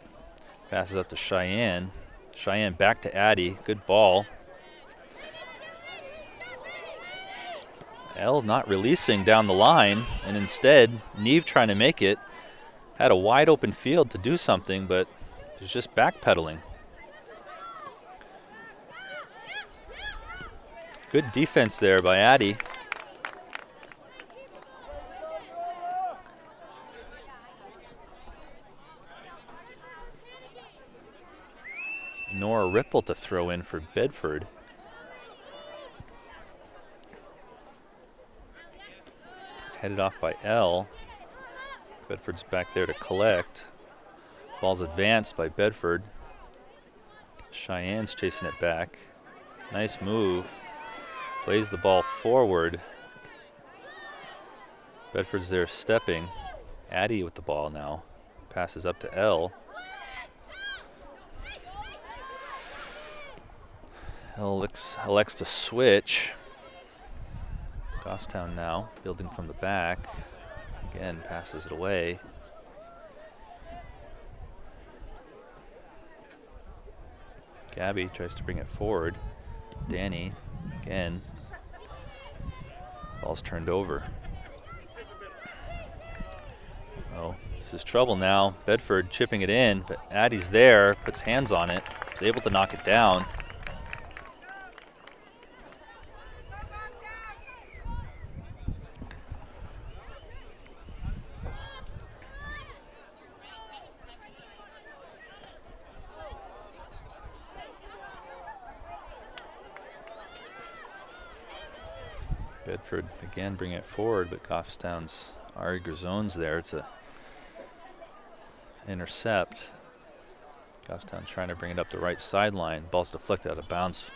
Passes out to Cheyenne. Cheyenne back to Addie. Good ball. Elle not releasing down the line, and instead Neve trying to make it. Had a wide open field to do something, but was just backpedaling. Good defense there by Addie. Nora Ripple to throw in for Bedford. Headed off by Elle. Bedford's back there to collect. Ball's advanced by Bedford. Cheyenne's chasing it back. Nice move. Plays the ball forward. Bedford's there stepping. Addie with the ball now. Passes up to Elle. Elle elects to switch. Goffstown now, building from the back. Again, passes it away. Gabby tries to bring it forward. Danny, again. Ball's turned over. Oh, this is trouble now. Bedford chipping it in, but Addie's there, puts hands on it, is able to knock it down. Bedford again bring it forward, but Goffstown's Ari Grison's there to intercept. Goffstown trying to bring it up the right sideline. Ball's deflected out of bounds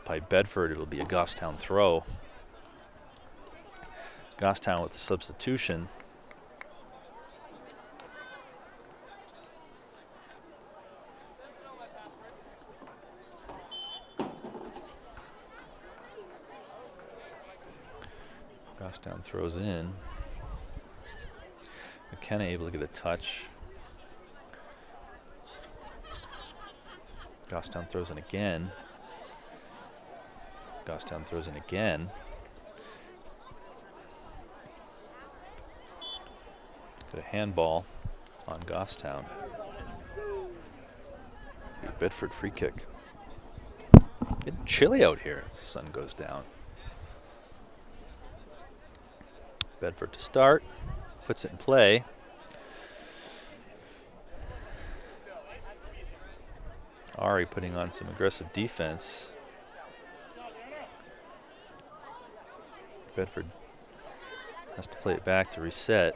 by Bedford. It'll be a Goffstown throw. Goffstown with the substitution. Goffstown throws in. McKenna able to get a touch. Goffstown throws in again. Goffstown throws in again. Got a handball on Goffstown. Bedford free kick. Getting chilly out here as the sun goes down. Bedford to start, puts it in play. Ari putting on some aggressive defense. Bedford has to play it back to reset.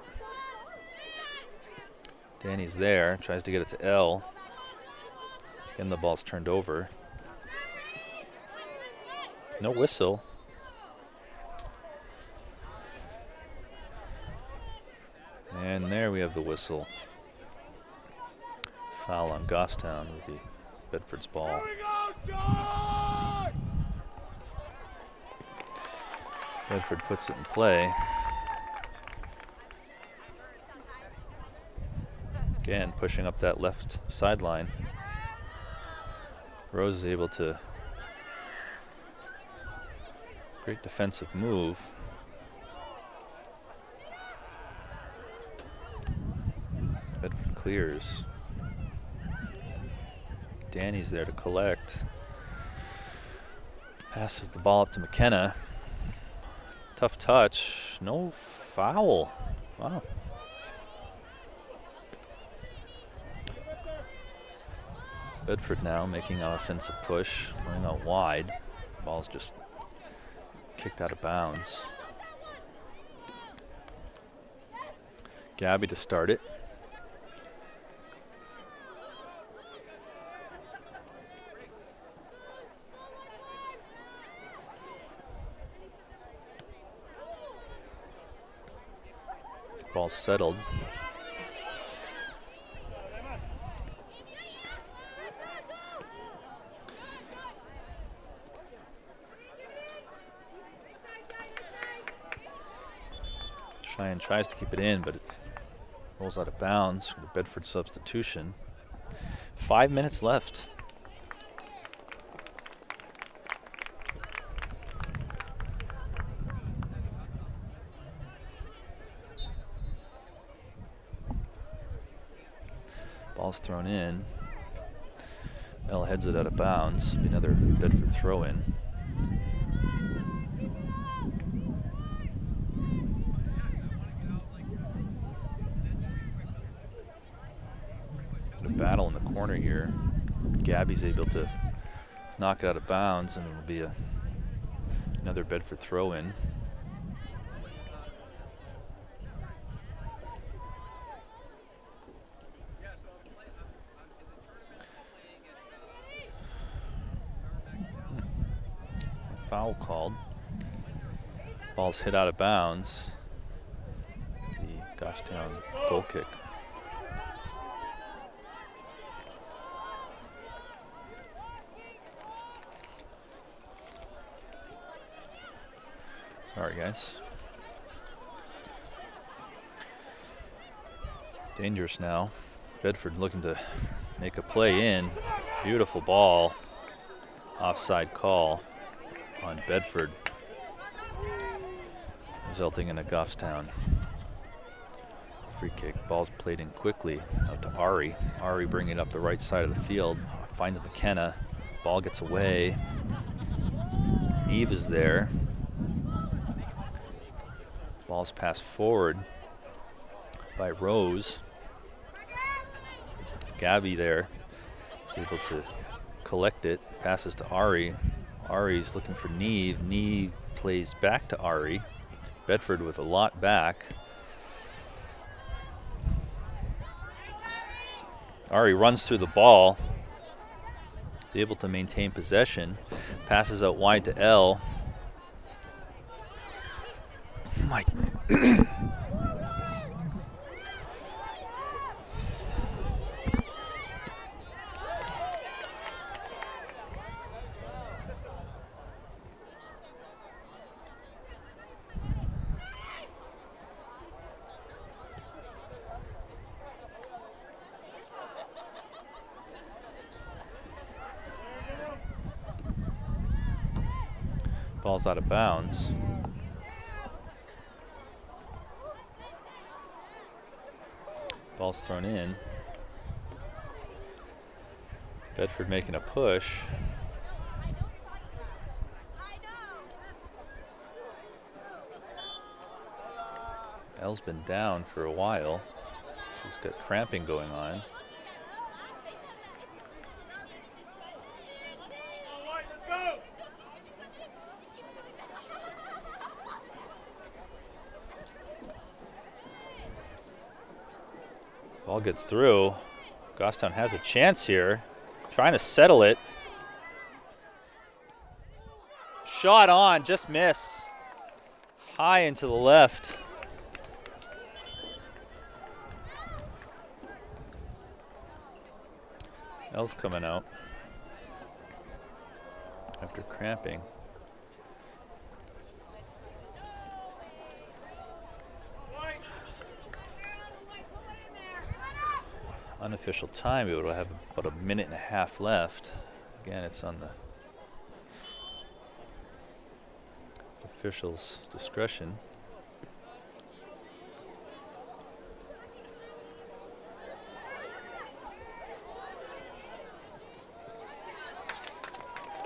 Danny's there, tries to get it to Elle. And the ball's turned over. No whistle. And there we have the whistle. Foul on Goffstown would be Bedford's ball. Bedford puts it in play. Again, pushing up that left sideline. Rose is able to, great defensive move. Bedford clears. Danny's there to collect. Passes the ball up to McKenna. Tough touch, no foul. Wow. Bedford now making an offensive push, going out wide. Ball's just kicked out of bounds. Gabby to start it. Ball settled. Cheyenne tries to keep it in, but it rolls out of bounds for the Bedford substitution. 5 minutes left. Ball's thrown in. Bell heads it out of bounds. Be another Bedford throw in. A battle in the corner here. Gabby's able to knock it out of bounds, and it'll be another Bedford throw in. Foul called. Ball's hit out of bounds. The Goffstown goal kick. Sorry, guys. Dangerous now. Bedford looking to make a play in. Beautiful ball. Offside call on Bedford, resulting in a Goffstown free kick. Ball's played in quickly out to Ari. Ari bringing it up the right side of the field. Finds McKenna. Ball gets away. Eve is there. Ball's passed forward by Rose. Gabby there is able to collect it. Passes to Ari. Ari's looking for Neve. Neve plays back to Ari. Bedford with a lot back. Ari runs through the ball. Is able to maintain possession. Passes out wide to L. My ball's out of bounds. Ball's thrown in. Bedford making a push. Elle's been down for a while. She's got cramping going on. Ball gets through. Goffstown has a chance here. Trying to settle it. Shot on, just miss. High into the left. L's coming out after cramping. Unofficial time, we will have about a minute and a half left. Again, it's on the officials' discretion.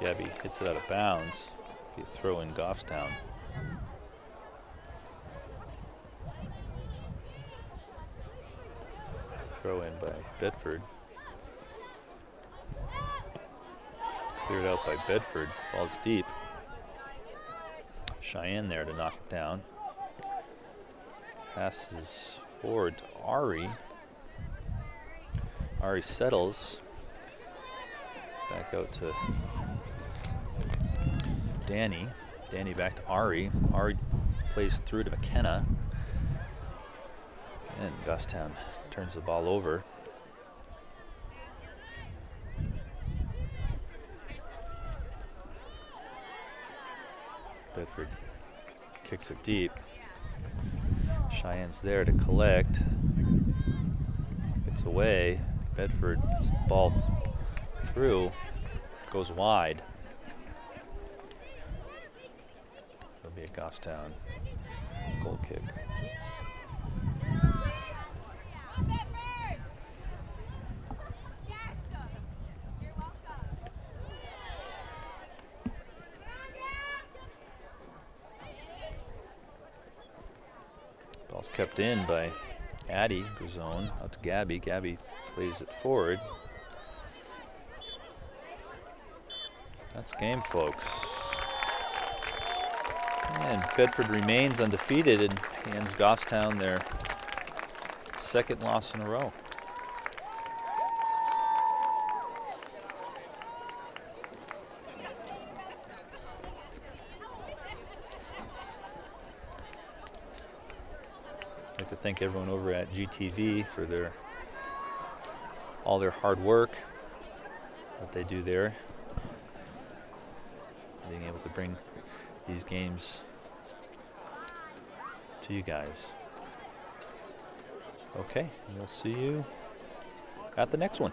Gabby hits it out of bounds. Be a throw in Goffstown. Throw in by Bedford. Cleared out by Bedford. Ball's deep. Cheyenne there to knock it down. Passes forward to Ari. Ari settles. Back out to Danny. Danny back to Ari. Ari plays through to McKenna. And Goffstown turns the ball over. Bedford kicks it deep. Cheyenne's there to collect. Gets away. Bedford puts the ball through. Goes wide. It'll be a Goffstown goal kick. Ball's kept in by Addie, Guzone, out to Gabby. Gabby plays it forward. That's game, folks. And Bedford remains undefeated and hands Goffstown their second loss in a row. I'd like to thank everyone over at GTV for all their hard work that they do there, being able to bring these games to you guys. Okay, we'll see you at the next one.